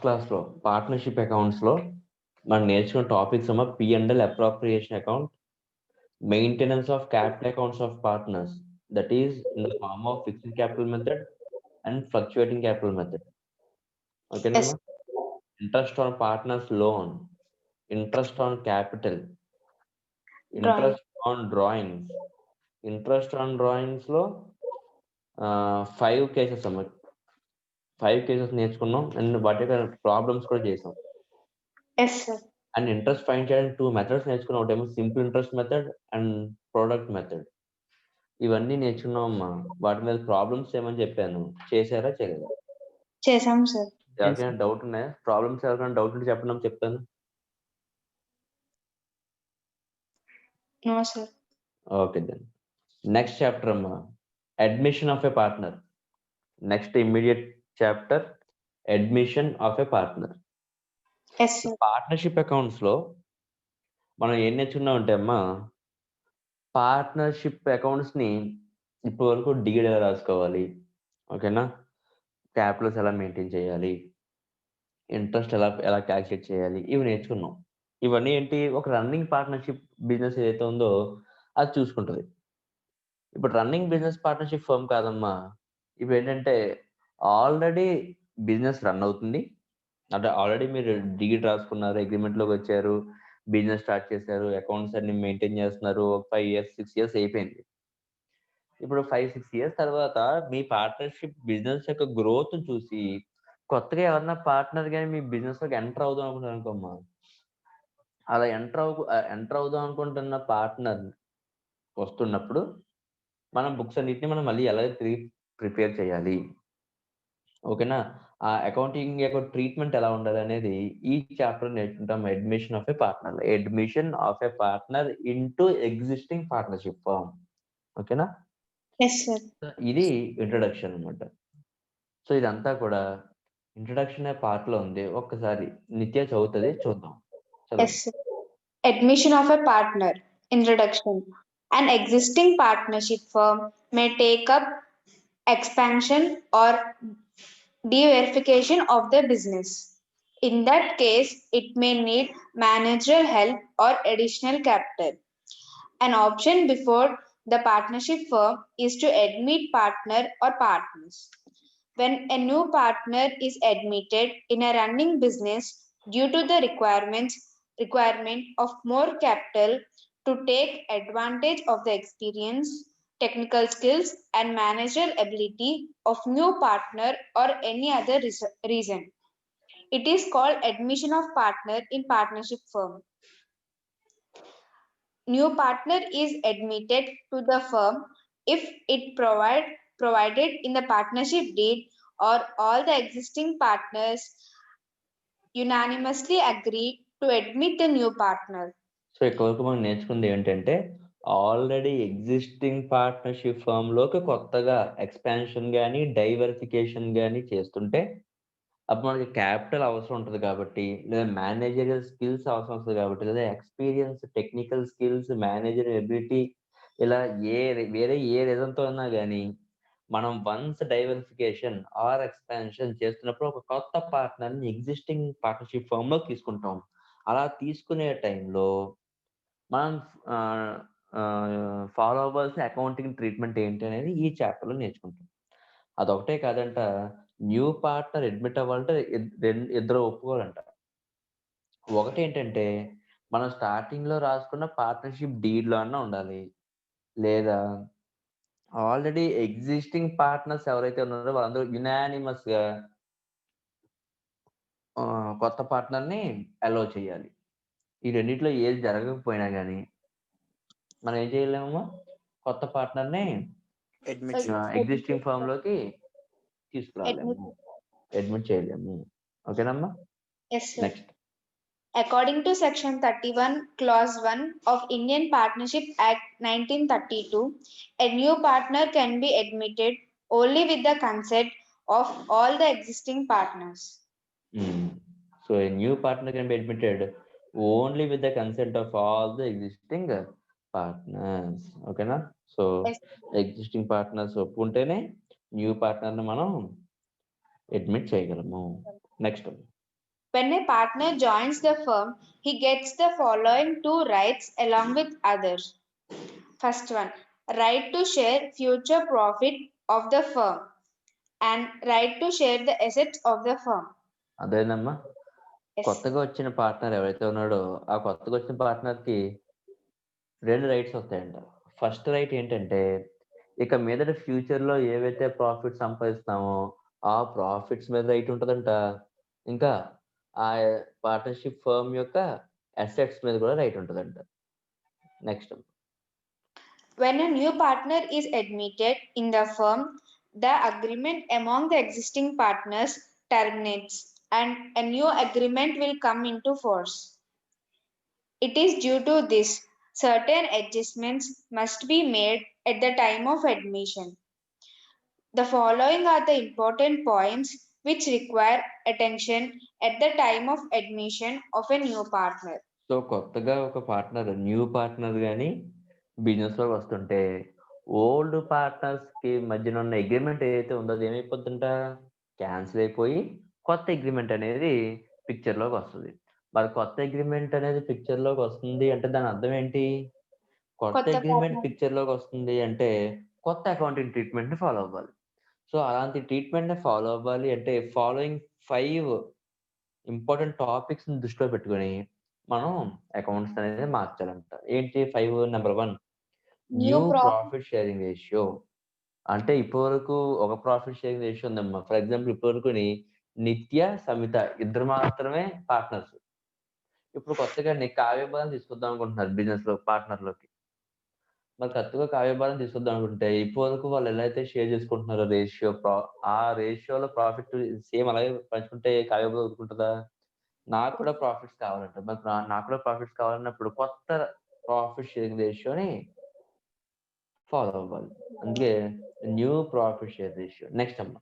క్లాస్లో పార్ట్నర్షిప్ అకౌంట్స్లో మనం నేర్చుకున్న టాపిక్స్ ఏమో P&L appropriation account, maintenance of capital accounts of partners, that is in the form of fixed capital method and fluctuating capital method. ఓకేనమ్మా. Yes. Interest on partners loan, interest on capital, Drawing. Interest on drawings. Interest on drawings లో 5 cases అమ్మ, 5 cases నేర్చుకున్నాం and వాటి యొక్క problems కూడా చేసాం. Yes, sir. And interest find చేయడానికి 2 methods నేర్చుకున్నాం. ఒకటేమో simple interest method and product method. ఇవన్నీ నేర్చుకున్నాం అమ్మా. వాటి మీద ప్రాబ్లమ్స్ ఏమని చెప్పాను, చేశారా చేయలేదా? Chesam, sir. ఎవరికైనా డౌట్ ఉన్నాయా? ప్రాబ్లమ్స్ ఎవరికైనా డౌట్ ఉంటే చెప్పండి, చెప్తాను. No, sir. Okay then next chapter అమ్మా, admission of a partner. Next immediate chapter admission of a partner. Yes, sir. Partnership accounts లో మనం ఏం నేర్చుకున్నాం అంటే అమ్మా, పార్ట్నర్షిప్ అకౌంట్స్ ని ఇప్పటి వరకు డీడ్ ఎలా రాసుకోవాలి, ఓకేనా, క్యాపిటల్స్ ఎలా మెయింటైన్ చేయాలి, ఇంట్రెస్ట్ ఎలా ఎలా క్యాల్కులేట్ చేయాలి, ఇవి నేర్చుకున్నాం. ఇవన్నీ ఏంటి, ఒక రన్నింగ్ పార్ట్నర్షిప్ బిజినెస్ ఏదైతే ఉందో అది చూసుకుంటుంది. ఇప్పుడు రన్నింగ్ బిజినెస్ పార్ట్నర్షిప్ ఫర్మ్ కాదమ్మా. ఇప్పుడు ఏంటంటే ఆల్రెడీ బిజినెస్ రన్ అవుతుంది, అంటే ఆల్రెడీ మీరు డీడ్ రాసుకున్నారు, అగ్రిమెంట్లోకి వచ్చారు, బిజినెస్ స్టార్ట్ చేశారు, అకౌంట్స్ అన్ని మెయింటైన్ చేస్తున్నారు, 5 ఇయర్స్ 6 ఇయర్స్ అయిపోయింది. ఇప్పుడు 5-6 ఇయర్స్ తర్వాత మీ పార్ట్నర్షిప్ బిజినెస్ యొక్క గ్రోత్ చూసి కొత్తగా ఎవరన్నా పార్ట్నర్ కానీ మీ బిజినెస్ లోకి ఎంటర్ అవుదాం అనుకుంటారు అనుకోమ్మా, అలా ఎంటర్ అవుదాం అనుకుంటున్న పార్ట్నర్ వస్తున్నప్పుడు మనం బుక్స్ అన్నిటిని మనం మళ్ళీ ఎలా తిరిగి ప్రిపేర్ చేయాలి, ఓకేనా, ఆ అకౌంటింగ్ యొక్క ట్రీట్మెంట్ ఎలా ఉండాలి అనేది ఈ చాప్టర్ నేర్చుకుంటాం. Admission of a partner, admission of a partner into existing partnership firm. ఓకేనా. Yes, sir. ఇది ఇంట్రడక్షన్ అన్నమాట. సో ఇదంతా కూడా ఇంట్రడక్షన్ పార్ట్ లో ఉంది. ఒక్కసారి నిత్య చదువుతుంది, చూద్దాం. Yes, sir. Admission of a partner. Introduction. An existing partnership firm may take up expansion or de-verification of the business. In that case, it may need managerial help or additional capital. An option before the partnership firm is to admit partner or partners. When a new partner is admitted in a running business due to the requirement of more capital to take advantage of the experience, technical skills, and managerial ability of new partner or any other reason, it is called admission of partner in partnership firm. New partner is admitted to the firm if it provided in the partnership deed or all the existing partners unanimously agree to admit the new partner. So ఇక్కడ వరకు మనం నేర్చుకుంది ఏంటంటే, already existing partnership firm లోకి కొత్తగా expansion కానీ diversification కానీ చేస్తుంటే అప్పుడు మనకి క్యాపిటల్ అవసరం ఉంటుంది కాబట్టి, లేదా మేనేజరియల్ స్కిల్స్ అవసరం వస్తుంది కాబట్టి, లేదా experience, technical skills, manager ability, ఇలా వేరే ఏ రీజన్తో అయినా కానీ మనం వన్స్ డైవర్సిఫికేషన్ ఆర్ ఎక్స్పాన్షన్ చేస్తున్నప్పుడు ఒక కొత్త పార్ట్నర్ని ఎగ్జిస్టింగ్ పార్ట్నర్షిప్ ఫర్మ్ లో తీసుకుంటాం. అలా తీసుకునే టైంలో మనం ఫాలో అవ్వాల్సిన అకౌంటింగ్ ట్రీట్మెంట్ ఏంటి అనేది ఈ చాప్టర్లో నేర్చుకుంటాం. అదొకటే కాదంట, న్యూ పార్ట్నర్ అడ్మిట్ అవ్వాలంటే ఇద్దరు ఒప్పుకోవాలంట. ఒకటి ఏంటంటే మనం స్టార్టింగ్ లో రాసుకున్న పార్ట్నర్షిప్ డీడ్ లో అన్నా ఉండాలి, లేదా ఆల్రెడీ ఎగ్జిస్టింగ్ పార్ట్నర్స్ ఎవరైతే ఉన్నారో వాళ్ళందరూ యునానిమస్ గా కొత్త పార్ట్నర్ ని అలౌ చేయాలి. ఈ రెండిట్లో ఏది జరగకపోయినా కానీ మనం ఏం చేయలేమమ్మా, కొత్త పార్ట్నర్ ని ఎగ్జిస్టింగ్ ఫర్మ్ లోకి తీసుకురాలేము, అడ్మిట్ చేయలేము. ఓకేనమ్మా. Yes, sir. Next, According to Section 31, Clause 1 of Indian Partnership Act 1932, a new partner can be admitted only with the consent of all the existing partners. So a new partner can be admitted only with the consent of all the existing partners. ఓకేనా. So Yes. Existing partners ఒప్పుకుంటేనే new పార్ట్నర్ని మనం admit చేయగలము. Next, When a partner joins the firm, he gets the following 2 rights along with others. First one, right to share future profit of the firm and right to share the assets of the firm. అదేనమ్మా. Yes. కొత్తగా వచ్చిన partner ఎవరైతే ఉన్నాడో, ఆ కొత్తగా వచ్చిన పార్ట్నర్‌కి 2 rights వస్తాయంట. First right ఏంటంటే, ఇక మీదట ఫ్యూచర్‌లో ఏవైతే ప్రాఫిట్స్ సంపాదిస్తామో, ఆ ప్రాఫిట్స్ మీద రైట్ ఉంటదంట. ఇంకా ఆ పార్ట్నర్‌షిప్ ఫర్మ్ యొక్క అసెట్స్ మీద కూడా రైట్ ఉంటదంట. Next. When a new partner is admitted in the firm, the agreement among the existing partners terminates and a new agreement will come into force. It is due to this, certain adjustments must be made at the time of admission. The following are the important points which require attention at the time of admission of a new partner. So, కొత్తగా ఒక partner, new partner గాని బిజినెస్‌లోకి వస్తుంటే, old పార్ట్నర్స్‌కి మధ్యన ఉన్న agreement ఏదైతే ఉందో అది ఏమైపోద్దంట, cancel అయిపోయి కొత్త అగ్రీమెంట్ అనేది పిక్చర్‌లోకి వస్తది. మరి కొత్త అగ్రీమెంట్ అనేది పిక్చర్‌లోకి వస్తుంది అంటే దాని అర్థం ఏంటి? కొత్త కొత్త అగ్రీమెంట్ partner. పిక్చర్‌లోకి వస్తుంది అంటే కొత్త అకౌంటింగ్ ట్రీట్మెంట్‌ని ఫాలో అవ్వాలి. సో, అలాంటి ట్రీట్మెంట్‌ని ఫాలో అవ్వాలి అంటే ఫాలోయింగ్ 5 ఇంపార్టెంట్ టాపిక్స్‌ని దృష్టిలో పెట్టుకొని మనం అకౌంట్స్ అనేది మార్చాలంట. ఏంటి 5 number 1 New new profit. Profit sharing ratio. అంటే ఇప్పటివరకు ఒక ప్రాఫిట్ షేరింగ్ రేషియో ఉందమ్మా. ఫర్ ఎగ్జాంపుల్ ఇప్పటివరకుని నిత్య, సమిత ఇద్దరు మాత్రమే పార్ట్నర్స్. ఇప్పుడు కొత్తగా కావ్యభారం తీసుకొద్దాం అనుకుంటున్నారు బిజినెస్‌లో పార్ట్నర్‌లోకి. మరి కొత్తగా కావ్యభారం తీసుకొద్దాం అనుకుంటే ఇప్పటివరకు వాళ్ళు ఎలా అయితే షేర్ చేసుకుంటున్నారో రేషియో ఆ రేషియోలో ప్రాఫిట్ సేమ్ అలాగే పంచుకుంటే కావ్యభారం ఊరుకుంటదా? నాకు కూడా ప్రాఫిట్స్ కావాలంట. మరి నాకు కూడా ప్రాఫిట్స్ కావాలన్నప్పుడు కొత్త ప్రాఫిట్ షేరింగ్ రేషియోని ఫాలో అవ్వాలి. అందుకే new profit share ratio. Next అమ్మా.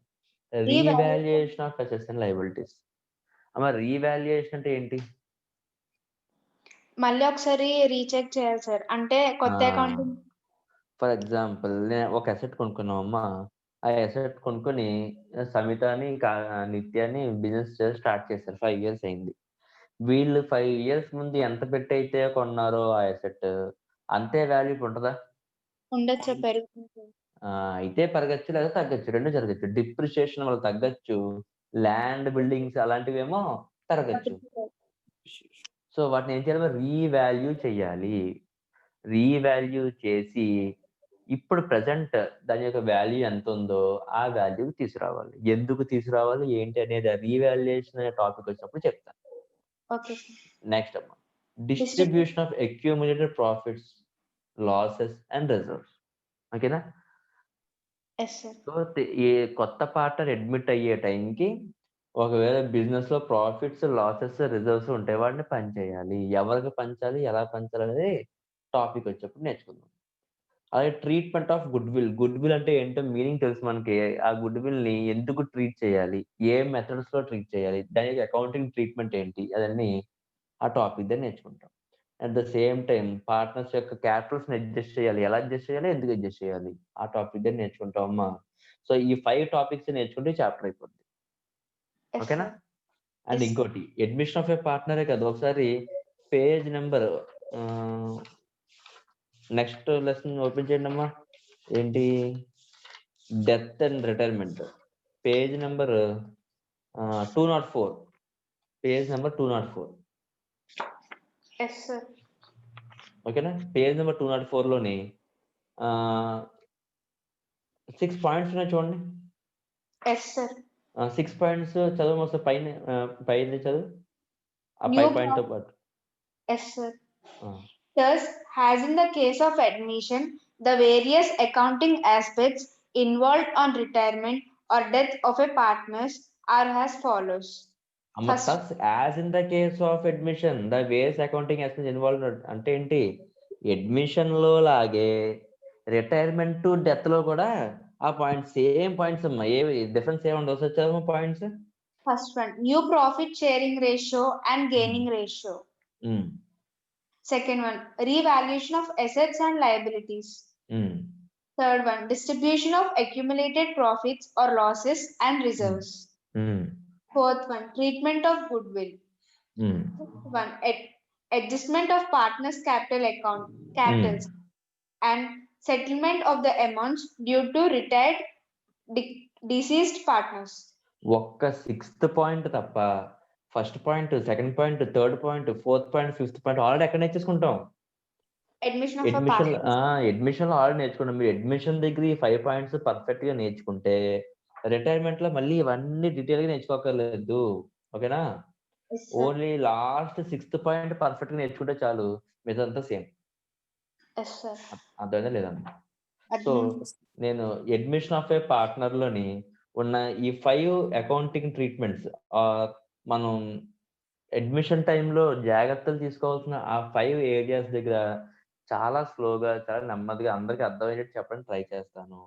Revaluation of assets and liabilities. అమ్మ రీవాల్యుయేషన్ అంటే ఏంటి? మళ్ళీ ఒకసారి రీచెక్ చేయాలి సార్. అంటే కొత్త అకౌంటింగ్ ఫర్ ఎగ్జాంపుల్ ఒక అసెట్ కొనుక్కున్నామమ్మా. ఆ అసెట్ కొనుక్కొని సమితని, నిత్యాని బిజినెస్ స్టార్ట్ చేశారు. 5 ఇయర్స్ అయింది. వీళ్ళు 5 ఇయర్స్ ముందు ఎంత పెట్టయితే కొన్నారో ఆ అసెట్ అంతే వాల్యూ ఇప్పుడు ఉంటదా? ఉండొచ్చు, పెరుగుతుంది. అయితే పెరగచ్చు లేదా తగ్గచ్చు. 2 జరగచ్చు. డిప్రిషియేషన్ వల్ల తగ్గచ్చు. ల్యాండ్, బిల్డింగ్స్ అలాంటివేమో పెరగచ్చు. సో, వాటిని ఏం చేయాలి? రీవాల్యూ చేయాలి. రీవాల్యూ చేసి ఇప్పుడు ప్రెజెంట్ దాని యొక్క వాల్యూ ఎంతుందో ఆ వాల్యూకి తీసుకురావాలి. ఎందుకు తీసుకురావాలి? ఏంటి అనేది ఆ రీవాల్యుయేషన్ అనే టాపిక్ వచ్చినప్పుడు చెప్తాను. ఓకే. నెక్స్ట్ అమ్మా. Distribution of accumulated profits, losses and reserves. ఓకేనా? Yes sir. సో, ఈ కొత్త పార్ట్నర్ అడ్మిట్ అయ్యే టైంకి ఒకవేళ బిజినెస్‌లో ప్రాఫిట్స్, లాసెస్, రిజర్వ్స్ ఉంటే వాటిని పంచేయాలి. ఎవరికి పంచాలి? ఎలా పంచాలనేది టాపిక్ వచ్చేప్పుడు నేర్చుకుందాం. అలాగే treatment of good will. Good will అంటే ఏంటో మీనింగ్ తెలుసు మనకి. ఆ గుడ్ విల్‌ని ఎందుకు ట్రీట్ చేయాలి? ఏ మెథడ్స్‌లో ట్రీట్ చేయాలి? దానికి అకౌంటింగ్ ట్రీట్మెంట్ ఏంటి? అదన్నీ ఆ టాపిక్ దగ్గర నేర్చుకుంటాం. At the same time partners యొక్క క్యాపిటల్స్‌ని అడ్జస్ట్ చేయాలి. ఎలా అడ్జస్ట్ చేయాలి? ఎందుకు అడ్జస్ట్ చేయాలి? ఆ టాపిక్ దగ్గర నేర్చుకుంటాం అమ్మా. సో, ఈ 5 టాపిక్స్ నేర్చుకుంటే ఈ చాప్టర్ అయిపోద్ది. యెస్ ఓకేనా? సార్. And Yes. ఇంకోటి అడ్మిషన్ ఆఫ్ ఎ పార్ట్నరే కాదు. ఒకసారి page number next lesson open చేయండమ్మా. ఏంటి? Death and retirement. Page number 204. Page number 204. Yes sir. ఓకేనా? పేజ్ నంబర్ 204లోని 6 పాయింట్స్ ఉన్నాయి చూడండి. Yes sir. 6 పాయింట్స్ చదవమా ఒకసారి పైది చదువు. ఆ New 5 పాయింట్‌తో పాటు. Yes sir. ఆ! Thus, as in the case of admission, the various accounting aspects involved on retirement or death of a partner are as follows. అమ్మ First, thus as in the case of admission the various accounting aspects involved అంటే ఏంటి? అడ్మిషన్‌లో లాగే retirement to డెత్‌లో కూడా ఆ points same points అమ్మా. ఏవి difference ఏముండవు. ఒకసారి చదవమ్మా points. first one, new profit sharing ratio and gaining ratio. హ్మ్. Second one, revaluation of assets and liabilities. హ్మ్. Third one, distribution of accumulated profits or losses and reserves. హ్మ్. Fourth one, treatment of goodwill. Fifth one, adjustment of partners' capitals and settlement of the amounts due to retired deceased partners. ఒక్క 6th point తప్ప first point, second point, third point, fourth point, fifth point already ఎక్కడ నేర్చేసుకుంటాం. Admission of a admission partner. అడ్మిషన్లో already నేర్చుకున్నాం. మీరు admission దగ్గర ఈ 5 points perfect గా నేర్చుకుంటే రిటైర్మెంట్ లో మళ్ళీ ఇవన్నీ డీటెయిల్ గా నేర్చుకోకర్లేదు. ఓకేనా? Yes, sir. Only last 6th point perfect గా నేర్చుకుంటే చాలు, మిగతాదంతా సేమ్. Yes, sir. అర్థమైందా లేదమ్మా? సో నేను అడ్మిషన్ ఆఫ్ ఏ పార్ట్నర్ లోని ఉన్న ఈ 5 అకౌంటింగ్ ట్రీట్మెంట్స్ మనం అడ్మిషన్ టైంలో జాగ్రత్తలు తీసుకోవాల్సిన ఆ 5 ఏరియాస్ దగ్గర చాలా స్లోగా, చాలా నెమ్మదిగా అందరికి అర్థమయ్యేటట్టు చెప్పడానికి ట్రై చేస్తాను.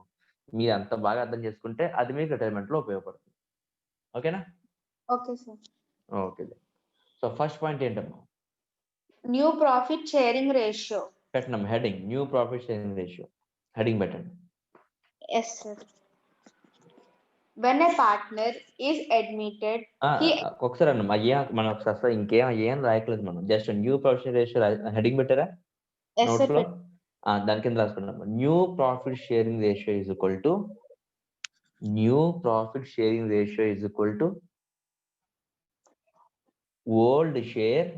మీరు అంత బాగా అర్థం చేసుకుంటే అది మీకు రిటైర్మెంట్ లో ఉపయోగపడుతుంది. ఓకేనా? Okay, sir. Okay. So first point ఏంటమ్మా? New profit sharing ratio. పెట్టండి heading, new profit sharing ratio heading పెట్టండి. Yes, sir. When a partner is admitted, ఒకసారి అన్న మనం ఒకసారి ఏం రాయట్లేదు, మనం just new profit ratio heading పెట్టారా నోట్స్ లో? దాని కింద రాసుకున్నాం new profit sharing ratio is equal to old share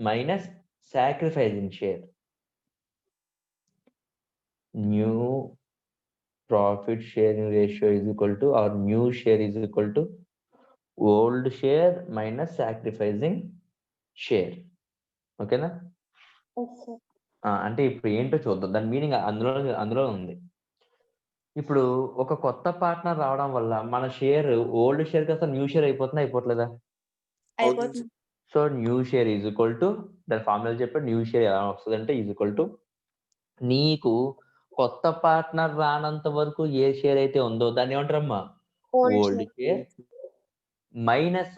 minus sacrificing share. New profit sharing ratio is equal to, or new share is equal to old share minus sacrificing share. ఓకేనా? అంటే ఇప్పుడు ఏంటో చూద్దాం, దాని మీనింగ్ అందులో ఉంది. ఇప్పుడు ఒక కొత్త పార్ట్నర్ రావడం వల్ల మన షేర్ ఓల్డ్ షేర్ కాస్త న్యూ షేర్ అయిపోట్లేదా? So new share is equal to, దాని ఫార్ములా చెప్పాడు. న్యూ షేర్ ఎలా వస్తుంది అంటే ఈజ్ ఈక్వల్ టు, కొత్త పార్ట్నర్ రానంత వరకు ఏ షేర్ అయితే ఉందో దాన్ని ఏమంటారమ్మా? Old share minus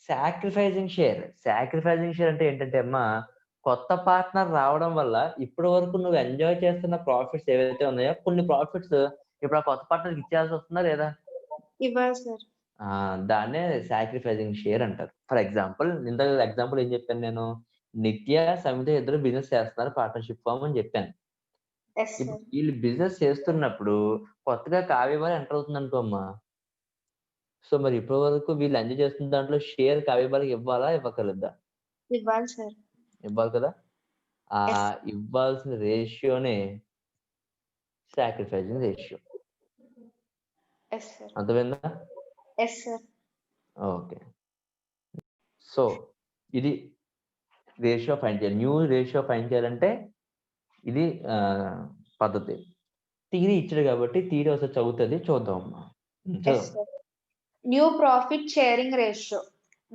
sacrificing share. Sacrificing share అంటే ఏంటంటే అమ్మా, కొత్త పార్ట్నర్ రావడం వల్ల ఇప్పటి వరకు నువ్వు ఎంజాయ్ చేస్తున్న ప్రాఫిట్స్ ఏవైతే ఉన్నాయో కొన్ని ప్రాఫిట్స్ ఇప్పుడు ఆ కొత్త పార్ట్నర్ ఇచ్చేయాల్సి వస్తుందా లేదా? ఇవ్వాలి సార్. దాన్నే సాక్రిఫైజింగ్ షేర్ అంటారు. ఫర్ ఎగ్జాంపుల్ ఎగ్జాంపుల్ ఏం చెప్పాను నేను? నిత్య, సమిత ఇద్దరు బిజినెస్ చేస్తున్నారు, పార్ట్నర్షిప్ ఫామ్ అని చెప్పాను. ఇప్పుడు వీళ్ళు బిజినెస్ చేస్తున్నప్పుడు కొత్తగా కావ్యబాలి ఎంటర్ అవుతుంది అనుకోమ్మా. సో మరి ఇప్పటి వరకు వీళ్ళు ఎంజాయ్ చేస్తున్న దాంట్లో షేర్ కావ్యబాలికి ఇవ్వాలా ఇవ్వకలేదా? ఇవ్వాలి సార్. ఇవ్వాలి కదా. ఇవ్వాల్సిన రేషియోనే సాక్రిఫైజింగ్ రేషియో. అర్థమైందా? ఓకే. సో ఇది రేషియో ఫైండ్ చేయాలి. న్యూ రేషియో ఫైండ్ చేయాలంటే ఇది పద్ధతి. థియరీ ఇచ్చాడు కాబట్టి థియరీ ఒకసారి చదువుతుంది, చూద్దాం. New profit sharing ratio.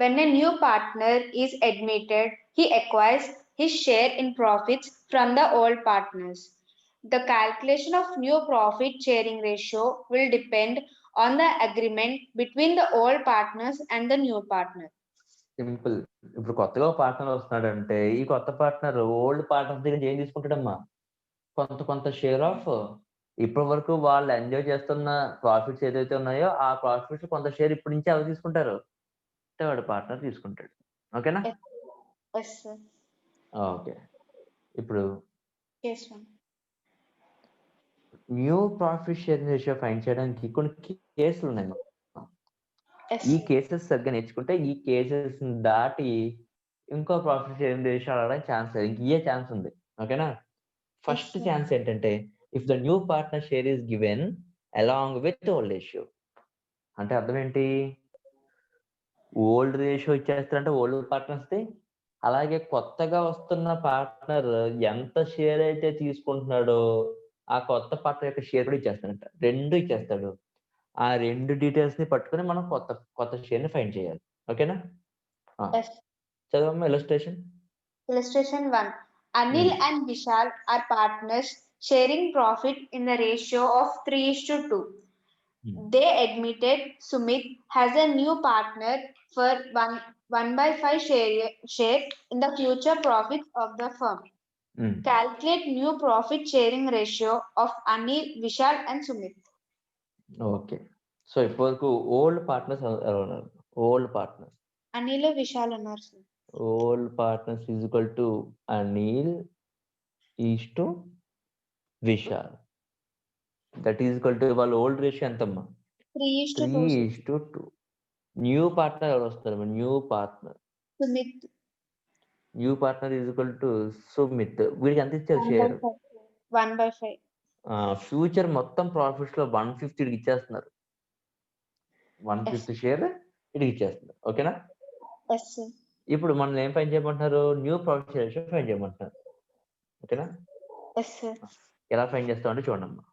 When a new partner is admitted, he acquires his share in profits from the old partners. The calculation of new profit sharing ratio will depend on the agreement between the old partners and the new partner. Simple. ఇప్పుడు కొత్తగా partner వస్తున్నాడంటే ఈ కొత్త partner old partner దగ్గర ఏం తీసుకుంటాడమ్మా? కొంత share of ఇప్పటి వరకు వాళ్ళు ఎంజాయ్ చేస్తున్న ప్రాఫిట్స్ ఏదైతే ఉన్నాయో ఆ ప్రాఫిట్స్ కొంత షేర్ ఇప్పటి నుంచి అవి తీసుకుంటారు, థర్డ్ పార్ట్నర్ తీసుకుంటాడు. ఓకేనా? ఓకే. ఇప్పుడు new profit sharing ratio find చేయడానికి కొన్ని కేసులు ఉన్నాయి. ఈ కేసెస్ సరిగ్గా నేర్చుకుంటే ఈ కేసెస్ దాటి ఇంకో ప్రాఫిట్ షేరింగ్ రేషియో అడగడానికి ఛాన్స్ లేదు, ఇంక ఇయే ఛాన్స్ ఉంది. ఓకేనా? ఫస్ట్ ఛాన్స్ ఏంటంటే if the new partner share is given along with old ratio. అంటే అర్థం ఏంటి? ఓల్డ్ రేషియో ఇచ్చేస్తారంటే ఓల్డ్ పార్ట్నర్స్ది, అలాగే కొత్తగా వస్తున్న పార్ట్నర్ ఎంత షేర్ అయితే తీసుకుంటున్నాడో ఆ కొత్త పార్ట్నర్ యొక్క షేర్ కూడా ఇచ్చేస్తాడంట. రెండు ఇచ్చేస్తాడు. ఆ రెండు డీటెయిల్స్ ని పట్టుకొని మనం కొత్త షేర్ ని ఫైండ్ చేయాలి. ఓకేనా? చదవమ్మా illustration. Illustration 1. Anil and Vishal are partners sharing profit in the ratio of 3:2. They admitted Sumit has a new partner for 1/5 share in the future profits of the firm. Calculate new profit sharing ratio of Anil, Vishal and Sumit. Okay. So ఇప్పటివరకు old partners ఎలా ఉన్నారు? Old partners Anil, Vishal ఉన్నారు sir. Old partners is equal to Anil is to Vishal. That is equal to వాళ్ళ old ratio ఎంతమ్మా? 3:2. 3:2. New partner ఎవరు వస్తారు? New partner Sumit. New partner is equal to Sumit. వీడికి ఎంత ఇచ్చారు షేర్? 1/5. ఫ్యూచర్ మొత్తం ప్రాఫిట్స్ లో 150 ఇచ్చేస్తున్నారు. 1/5 షేర్ ఇడికి ఇచ్చేస్తున్నారు. ఓకేనా? Yes sir. ఇప్పుడు మనం ఏం ఫైన్ చేయమంటున్నారు? న్యూ ప్రాఫిట్ రేషియో ఫైన్ చేయమంటున్నారు. ఓకేనా? Yes sir. ఎలా ఫైన్ చేస్తామంటే చూడమ్మా.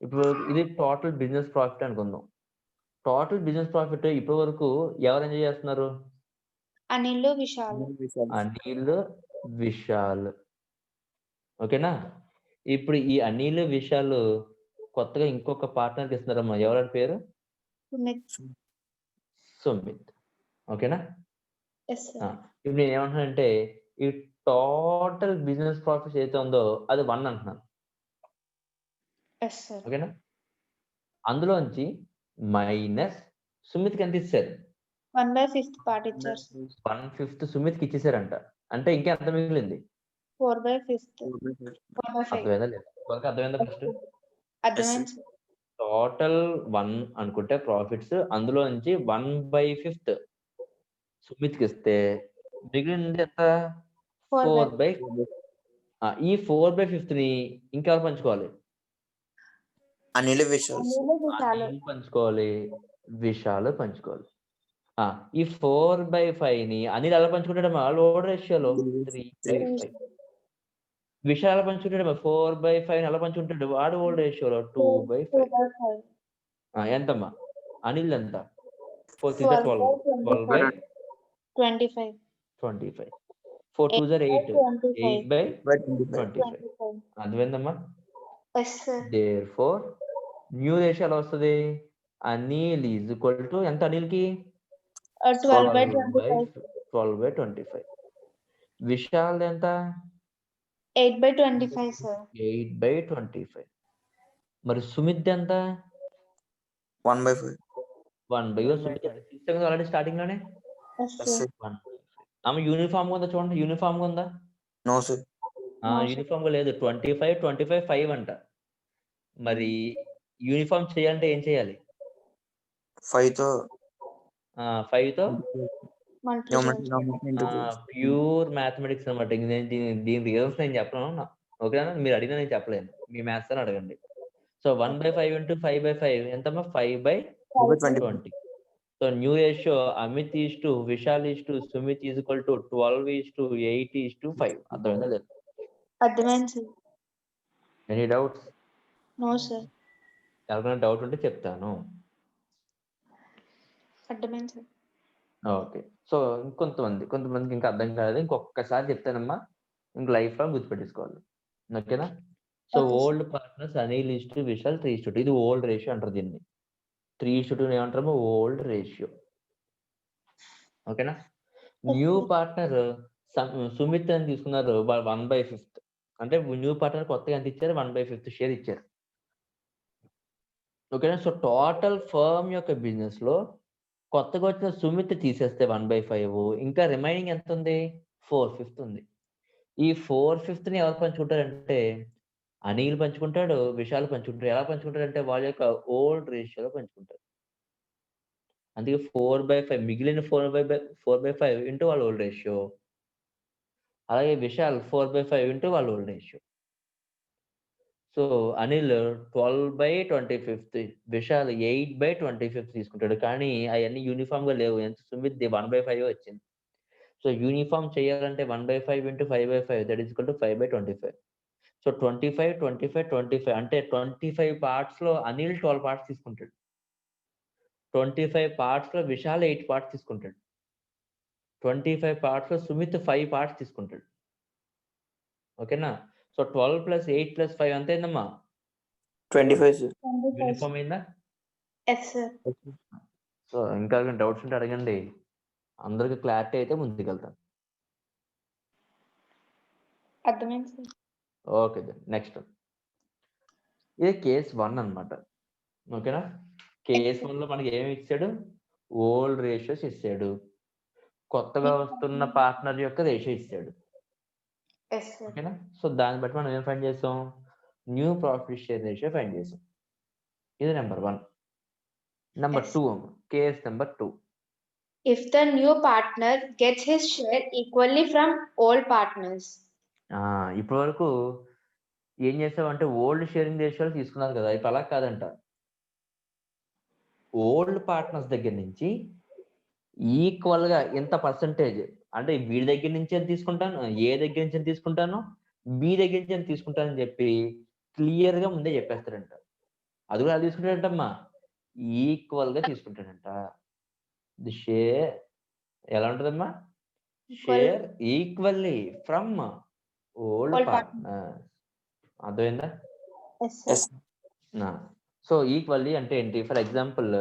ఇప్పుడు ఇది టోటల్ బిజినెస్ ప్రాఫిట్ అనుకుందాం. టోటల్ బిజినెస్ ప్రాఫిట్ ఇప్పటి వరకు ఎవరు ఎంజాయ్ చేస్తున్నారు? Anil, Vishal. అనిల్, విశాల్. ఓకేనా? ఇప్పుడు ఈ అనిల్, విశాల్ కొత్తగా ఇంకొక పార్ట్నర్కి ఇస్తున్నారమ్మా. ఎవరి పేరు? Sumit. సుమిత్. ఓకేనా? Yes sir. ఇప్పుడు నేను ఏమంటున్నానంటే ఈ టోటల్ బిజినెస్ ప్రాఫిట్ ఏదైతే ఉందో అది 1 అంటున్నాను. Yes sir. ఓకేనా? అందులోంచి మైనస్ సుమిత్కి ఎంత ఇచ్చారు? 1/5 part ఇచ్చారు సార్. 1/5 సుమిత్కి ఇచ్చేసారంట. అంటే ఇంకా ఎంత మిగిలింది? 4/5. 4/5. అర్థమైందా లేదా? వాళ్ళకి అర్థమైందా? ఫస్ట్ అర్థమైంది. టోటల్ 1 అనుకుంటే ప్రాఫిట్స్ అందులో నుంచి 1/5 సుమిత్కి ఇస్తే మిగిలింది ఎంత? 4/5. ఈ 4/5 ని ఇంకెవరు పంచుకోవాలి? అనిల్, విశాల్. అనిల్ పంచుకోవాలి, విశాల్ పంచుకోవాలి. ఈ 4/5 ని అనిల్ ఎలా పంచుకుంటాడు? లోడ్ రేషియోలో 3/5. విశాల్ ఎలా పంచుకుంటాడు? 4/5 ఎలా పంచుకుంటాడు? వాడు ఓల్డ్ రేషియోలో 2/5. ఎంతమ్మా? అనిల్ ఎంత? 4 12. 12/25. 25. 4 2 8. 8/25. అర్థమైందమ్మా? Yes sir. Therefore new ratio ఎలా వస్తుంది? అనిల్ ఈజ్ ఈక్వల్ టు ఎంత? అనిల్కి 12/25. 12/25. విశాల్ ఎంత? 8/25 sir. 8/25. మరి సుమిత్ ఎంత? 1/5. 1/5 ఆల్రెడీ స్టార్టింగ్ లోనే. Yes sir. 1/5. ఆమె యూనిఫామ్ గా ఉందా చూడండి. యూనిఫామ్ గా ఉందా? No sir. యూనిఫామ్ గా లేదు. 25 25 5 అంట. మరి యూనిఫామ్ చేయాలంటే ఏం చేయాలి? 5 తో 5 తో Multiply. ప్యూర్ మ్యాథమెటిక్స్ అనమాట. నేను దీని రీజన్స్ నేను చెప్పను. ఓకేనా? మీరు అడిగినా నేను చెప్పలేను. మీ మ్యాథ్స్ అని అడగండి. సో 1/5 ఇంటూ 5/5 ఎంతమ్మా? 5/20. So new ratio Amit is to Vishal is to Sumit is equal to 12:8:5. అర్థమైందా లేదు? అర్థమైంది sir. Any doubts? No sir. ఎవరికైనా డౌట్ ఉంటే చెప్తాను. అర్థమైంది సార్. ఓకే. సో కొంతమందికి ఇంకా అర్థం కాలేదు. ఇంకొకసారి చెప్తానమ్మా. ఇంక లైఫ్ లాంగ్ గుర్తుపెట్టేసుకోవాలి. ఓకేనా? So Okay, sir. Old partners Anil is to Vishal 3:2. ఇది ఓల్డ్ రేషియో అంటారు దీన్ని. 3:2 ఏమంటారు? Old ratio. ఓకేనా? న్యూ పార్ట్నర్ సుమిత్ అని తీసుకున్నారు 1/5. అంటే న్యూ పార్ట్నర్ కొత్తగా ఎంత ఇచ్చారు? 1/5 షేర్ ఇచ్చారు. ఓకేనా? సో టోటల్ ఫర్మ్ యొక్క బిజినెస్ లో కొత్తగా వచ్చిన సుమిత్ తీసేస్తే 1/5 ఇంకా రిమైనింగ్ ఎంత ఉంది? 4/5 ఉంది. ఈ 4/5 ని ఎవరు పంచుకుంటారంటే అనిల్ పంచుకుంటాడు, విశాల్ పంచుకుంటాడు. ఎలా పంచుకుంటారంటే వాళ్ళ యొక్క ఓల్డ్ రేషియోలో పంచుకుంటారు. అందుకే 4/5 మిగిలిన 4/5 ఇంటూ వాళ్ళ ఓల్డ్ రేషియో. అలాగే విశాల్ 4/5 ఇంటూ వాళ్ళ old ratio. So Anil 12/25, Vishal 8/25 తీసుకుంటాడు. కానీ అవన్నీ యూనిఫామ్ గా లేవు. ఎంత? సుమిత్ 1/5 వచ్చింది. సో యూనిఫామ్ చేయాలంటే 1/5 into 5/5 that is equal to 5/25. So 25 25 25 అంటే 25 పార్ట్స్ లో అనిల్ 12 పార్ట్స్ తీసుకుంటాడు. 25 పార్ట్స్ లో విశాల్ 8 పార్ట్స్ తీసుకుంటాడు. 25 పార్ట్స్ లో సుమిత్ 5 పార్ట్స్ తీసుకుంటాడు. ఓకేనా? సో 12 + 8 + 5 ఎంత అయిందమ్మా? 25 సార్. యూనిఫామ్ అయిందా? Yes sir. సో ఇంకా డౌట్స్ ఉంటే అడగండి. అందరికి క్లారిటీ అయితే ముందుకెళ్తాను. అర్థమైంది సార్. ఓకే నెక్స్ట్ ఇది కేస్ 1 అన్నమాట. ఓకేనా? కేస్ 1లో మనకి ఏమి ఇచ్చాడు? ఓల్డ్ రేషియోస్ ఇచ్చాడు, కొత్తగా వస్తున్న పార్ట్నర్ యొక్క రేషియో ఇచ్చాడు. Yes sir. ఓకేనా? సో దాన్ని బట్టి మనం ఏం ఫైండ్ చేస్తాం? New profit share ratio find చేసాం. ఇది number 1. Number 2 case number 2. If the new partner gets his share equally from old partners. ఇప్పటి వరకు ఏం చేసామంటే ఓల్డ్ షేరింగ్ రేషియోలు తీసుకున్నారు కదా, ఇప్పుడు అలా కాదంట. ఓల్డ్ పార్ట్నర్స్ దగ్గర నుంచి ఈక్వల్ గా ఎంత పర్సంటేజ్ అంటే వీడి దగ్గర నుంచి ఎంత తీసుకుంటాను, ఏ దగ్గర నుంచి ఎంత తీసుకుంటాను, బి దగ్గర నుంచి ఎంత తీసుకుంటాను అని చెప్పి క్లియర్ గా ముందే చెప్పేస్తారంట. అది కూడా అది తీసుకుంటాడంటమ్మా, ఈక్వల్ గా తీసుకుంటాడంట. ది షేర్ ఎలా ఉంటుందమ్మా? Share equally from old partner. అర్థమైందా? సో ఈక్వల్లీ అంటే ఏంటి? ఫర్ ఎగ్జాంపుల్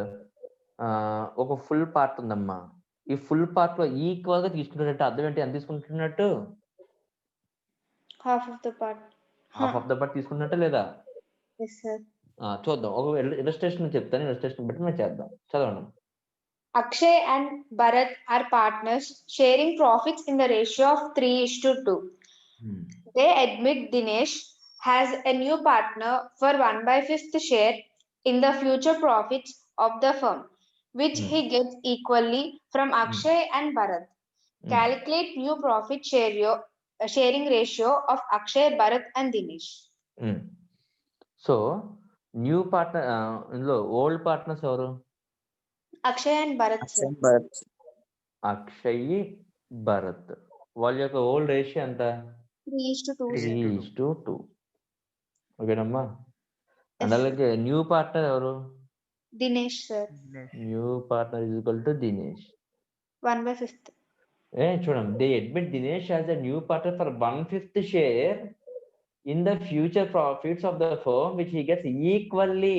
ఒక ఫుల్ పార్ట్ ఉందమ్మా, ఈ ఫుల్ పార్ట్ లో ఈక్వల్ గా తీసుకుంటున్నట్టు అర్థం ఏంటి? ఎంత తీసుకుంటున్నట్టు? Half of the part. Half of the part తీసుకున్నట్టు లేదా? Yes sir. చూద్దాం, ఒక ఇలస్ట్రేషన్ చెప్తాను, ఇలస్ట్రేషన్ బట్టి మనం చేద్దాం. చదవండి. Akshay and Bharat are partners sharing profits in the ratio of 3:2. They admit Dinesh has a new partner for 1/5 share in the future profits of the firm, which he gets equally from Akshay and Bharat. Calculate new profit sharing ratio of Akshay, Bharat and Dinesh. So new partner ఇందులో old partners ఎవరు? Akshay and Bharat. Akshay, Bharat వాళ్ళ యొక్క old ratio ఎంత? 3:2. ఓకేనమ్మా? And అలాగే new partner ఎవరు? Dinesh sir. New partner is equal to Dinesh 1/5. చూడండి, they admit Dinesh as a new partner for 1/5 share in the future profits of the firm which he gets equally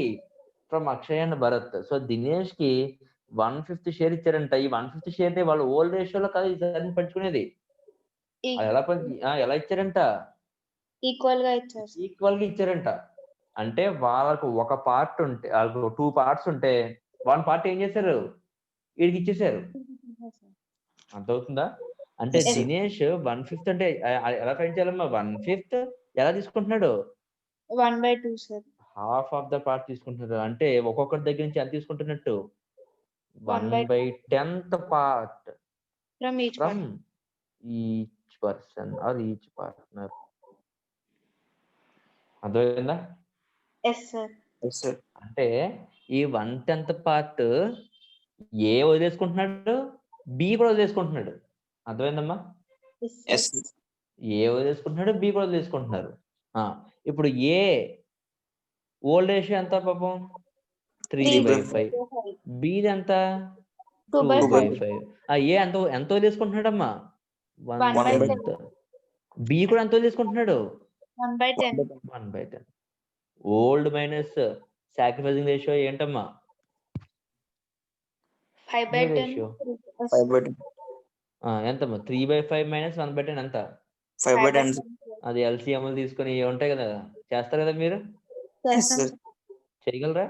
from Akshay and Bharat. So Dinesh కి 1/5 share ఇచ్చారంట. ఈ 1/5 share ని వాళ్ళు old రేషియోలో కాదు ఈసారి పంచుకునేది. ఎలా ఇచ్చారంట? ఈక్వల్ గా ఇచ్చారంట. అంటే వాళ్ళకు ఒక పార్ట్ ఉంటే, వాళ్ళకు 2 పార్ట్స్ ఉంటే 1 పార్ట్ ఏం చేశారు? వీడికి ఇచ్చేసారు. అర్థమవుతుందా? అంటే దినేష్ 1/5 అంటే ఎలా ఫైండ్ చేయాలమ్మా? 1/5 ఎలా తీసుకుంటున్నాడు? 1/2 sir. Half of the part తీసుకుంటున్నాడు. అంటే ఒక్కొక్కరి దగ్గర నుంచి ఎంత తీసుకుంటున్నట్టు? 1/10th part from each person or each partner. అర్థమైందా? అంటే ఈ 1/10th పార్ట్ ఏ వదిలేసుకుంటున్నాడు, బి కూడా వదిలేసుకుంటున్నాడు. అర్థమైందమ్మా? ఏ వదిలేసుకుంటున్నాడు, బి కూడా వదిలేసుకుంటున్నారు. ఇప్పుడు ఏ ఓల్డ్ రేషియో ఎంత పాపం? 3/5. బిది ఎంత? 2/5. ఏ ఎంత వదిలేసుకుంటున్నాడమ్మా? 1/10. బి కూడా ఎంత వదిలేసుకుంటున్నాడు? 1/10. ఓల్డ్ మైనస్ సాక్రిఫైసింగ్ రేషియో ఏంటమ్మా? 5/10. ఎంతమ్మా? 3/5 మైనస్ 1/10 ఎంత? 5/10. అది ఎల్సిఎం తీసుకొని ఉంటాయి కదా, చేస్తారు కదా మీరు? చేయగలరా?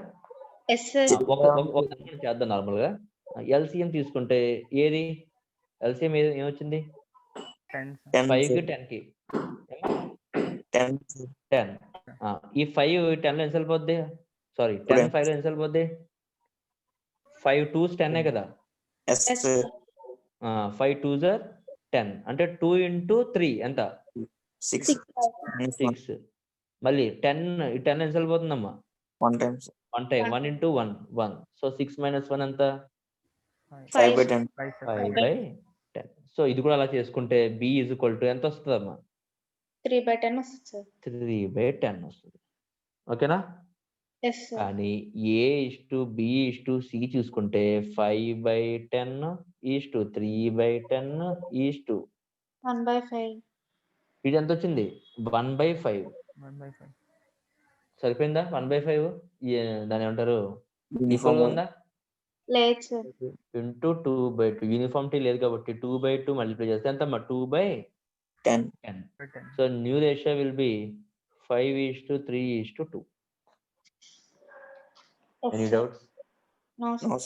చేద్దాం. నార్మల్ గా ఎల్సిఎం తీసుకుంటే ఏది ఎల్సిఎం ఏమొచ్చింది? 5 కి 10 కి 10. ఈ 5 10 లో ఎంత వెళ్ళిపోద్ది? సారీ, 10 5 లో ఎంత వెళ్ళిపోద్ది? 5 2s 10 కదా. 5 2s are 10. అంటే 2 into 3 ఎంత? 6. మళ్ళీ 10 ఎంత వెళ్ళిపోతుందమ్మా? 1 time 1 into 1 1. సో 6 minus 1 ఎంత? 5/10. 5/10. సో ఇది కూడా అలా చేసుకుంటే బి ఈజ్ ఈక్వల్ టు ఎంత వస్తుందమ్మా? 3/10 వస్తుంది సార్. 3/10 వస్తుంది. ఓకేనా? కానీ A:B:C చూసుకుంటే 5/10 3/10 1/5. ఇది ఎంత వచ్చింది? 1/5. సరిపోయిందా? 1/5 దాని ఏమంటారు? ఈక్వల్ గా ఉందా? లేదు సార్. ఇంటూ 2/2. యూనిఫార్మిటీ లేదు కాబట్టి 2/2 మల్టిప్లై చేస్తే ఎంత? 2/5. 10. 10. So new ratio will be 5:3:2. Any doubts? No, sir. No.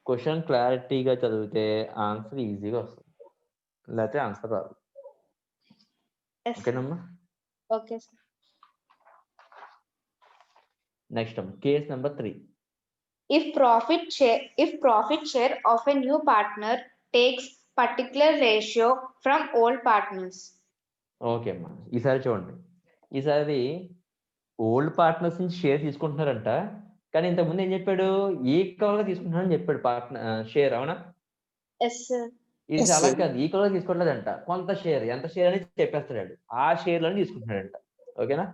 Question క్లారిటీగా చదివితే ఆన్సర్ ఈజీగా వస్తుంది, లేకపోతే ఆన్సర్ రాదు. Yes, sir. ఓకేనమ్మా? Okay, sir. Next case number 3. If profit share of a new partner takes particular ratio from old partners. Okay అమ్మా, ఈసారి చూడండి. ఈసారి ఓల్డ్ పార్ట్నర్స్ నుంచి షేర్ తీసుకుంటున్నారంట, కానీ ఇంతకుముందు ఏం చెప్పాడు, ఈక్వల్ గా తీసుకుంటున్నారని చెప్పాడు పార్ట్నర్ షేర్. అవునా? Yes, sir. ఇది Yes, అలా sir. కాదు, ఈక్వల్ గా తీసుకోవట్లేదంట. కొంత షేర్, ఎంత షేర్ అనేది చెప్పేస్తాడు, ఆ షేర్ లోనే తీసుకుంటున్నాడంట. ఓకేనా?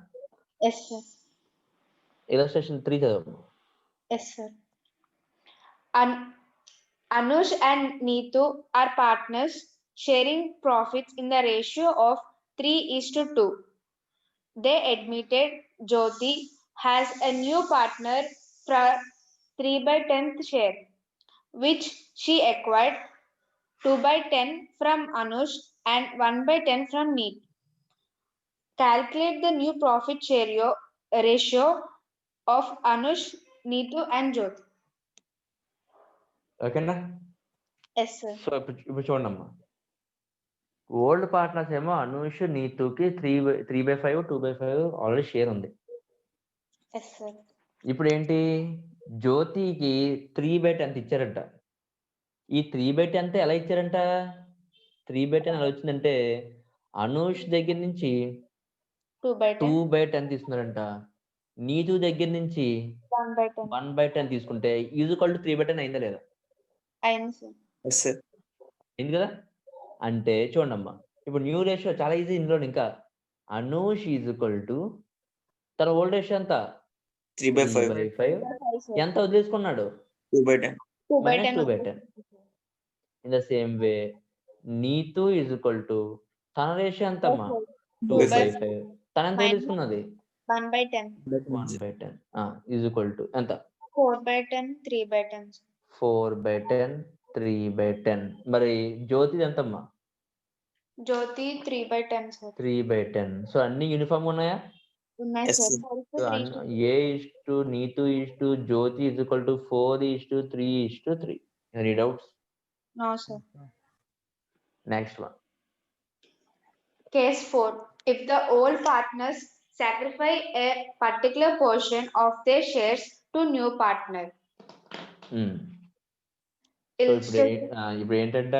Yes, sir. ఇలస్ట్రేషన్ 3 చదవండి. Yes, sir. Anush and Neetu are partners sharing profits in the ratio of 3:2. They admitted Jyoti has a new partner for 3/10 share, which she acquired 2/10 from Anush and 1/10 from Neetu. Calculate the new profit share ratio of Anush, Neetu and Jyoti. ఓకేనా? Yes, sir. So ఇప్పుడు చూడండి అమ్మా, old partners ఏమో Anush నీతుకి 3/5 2/5 already share ఉంది. Yes, sir. ఇప్పుడు ఏంటి, జ్యోతికి 3/10 ఇచ్చారంట. ఈ 3/10 ఎలా ఇచ్చారంట, 3/10 ఎలా వచ్చిందంటే అనూష్ దగ్గర నుంచి 2/10. 2/10 తీసుకున్నారంట, నీతు దగ్గర నుంచి 1/10. 1/10 తీసుకుంటే ఈజ్వల్ టు 3/10 అయిందా లేదా? అయింది, sir. Yes, sir. అయింది కదా? అంటే చూడండి అమ్మా, ఇప్పుడు న్యూ రేషియో చాలా ఈజీ. ఇందులో ఇంకా అనూష్ ఈజ్వల్ టు తన ఓల్డ్ రేషియో ఎంత 3/5. 3/5. ఎంత వదిలేసుకున్నాడు? 2/10. minus 2/10. In the same way, Neetu equal to తన రేషియో ఎంత అమ్మా 2/5. తన ఎంత వదిలేసుకున్నది 1/10. 1/10 ఈజ్వల్ టు ఎంత 4/10, 3/10. 4/10 3/10. మరి జ్యోతి ఎంతమ్మా జ్యోతి 3/10, sir. 3/10. సో అన్ని యూనిఫామ్ ఉన్నాయా? ఉన్నాయి, Yes, sir. sir. A Neetu Jyoti equal to 4:3:3. Any doubts? No, sir. Next one. Case 4. If the old partners sacrifice a particular portion of their shares to new partner. So ఇప్పుడు ఏంటంట,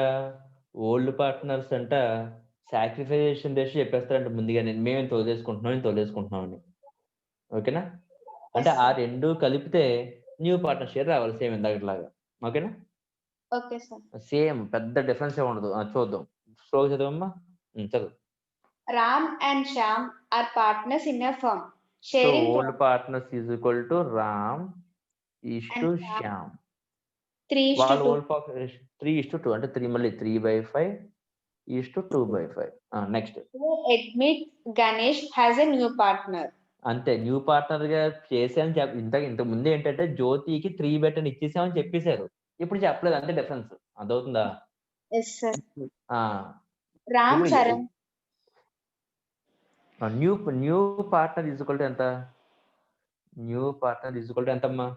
old partners అంట సాక్రిఫైజేషన్ ratio చెప్పేస్తారంట ముందుగా, మేము ఇంత వదిలేసుకుంటున్నాం అని. ఓకేనా? అంటే ఆ రెండు కలిపితే న్యూ పార్ట్నర్ షేర్ రావాలి, సేమ్ ఇందాకట్లాగా. ఓకేనా? Okay sir. సేమ్, పెద్ద డిఫరెన్స్ ఏ ఉండదు. చూద్దాం, స్లోగా చదవమ్మా. చదువు. Ram and Shyam are partners in a firm. So old partners is equal to Ram is to Shyam. 3:2 అంటే 3 మళ్ళీ 3/5 is to 2/5. Next. Admit Ganesh has a new partner. అంతే, న్యూ పార్ట్నర్ గా చేసామని ఇంత ముందు ఏంటంటే జ్యోతికి 3/10 ఇచ్చేసామని చెప్పేశారు, ఇప్పుడు చెప్పలేదు. అంతే డిఫరెన్స్. అదవుతుందా? Ram Charan new partner equal to ఎంత? న్యూ పార్ట్నర్ ఈజ్వల్ టు ఎంతమ్మా?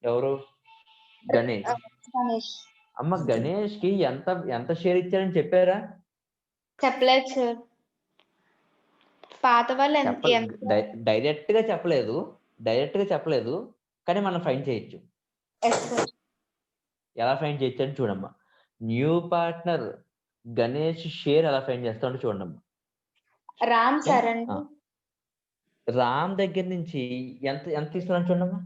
ఎవరు? గణేష్. అమ్మ గణేష్ కి ఎంత షేర్ ఇచ్చారని చెప్పారా? చెప్పలేదు సార్. పాత వాళ్ళు డైరెక్ట్ గా చెప్పలేదు, కానీ మనం ఫైండ్ చేయొచ్చు. ఎలా ఫైండ్ చేయొచ్చు అని చూడమ్మా. న్యూ పార్ట్నర్ గణేష్ షేర్ ఎలా ఫైండ్ చేస్తామంటే చూడమ్మా. రామ్ దగ్గర నుంచి ఎంత తీసుకున్నాను చూడమ్మా.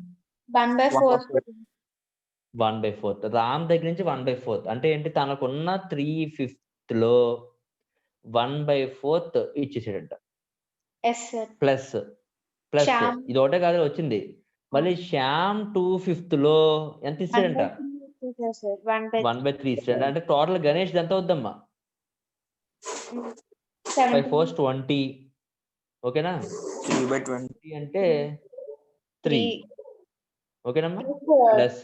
1/4. రామ్ దగ్గర నుంచి 1/4 అంటే ఏంటి, తనకున్న 3/5 లో 1/4 ఇచ్చేసాడంట. ప్లస్ ఇది ఒకటే కాదు వచ్చింది. మళ్ళీ శ్యామ్ 2/5 లో ఎంత ఇస్తాడంట? 1/3 ఇస్తాడు. అంటే టోటల్ గణేష్ ఎంత అవుద్దమ్మా? 5/4 20. ఓకేనా? 3/20 అంటే 3. ఓకేనమ్మా? ప్లస్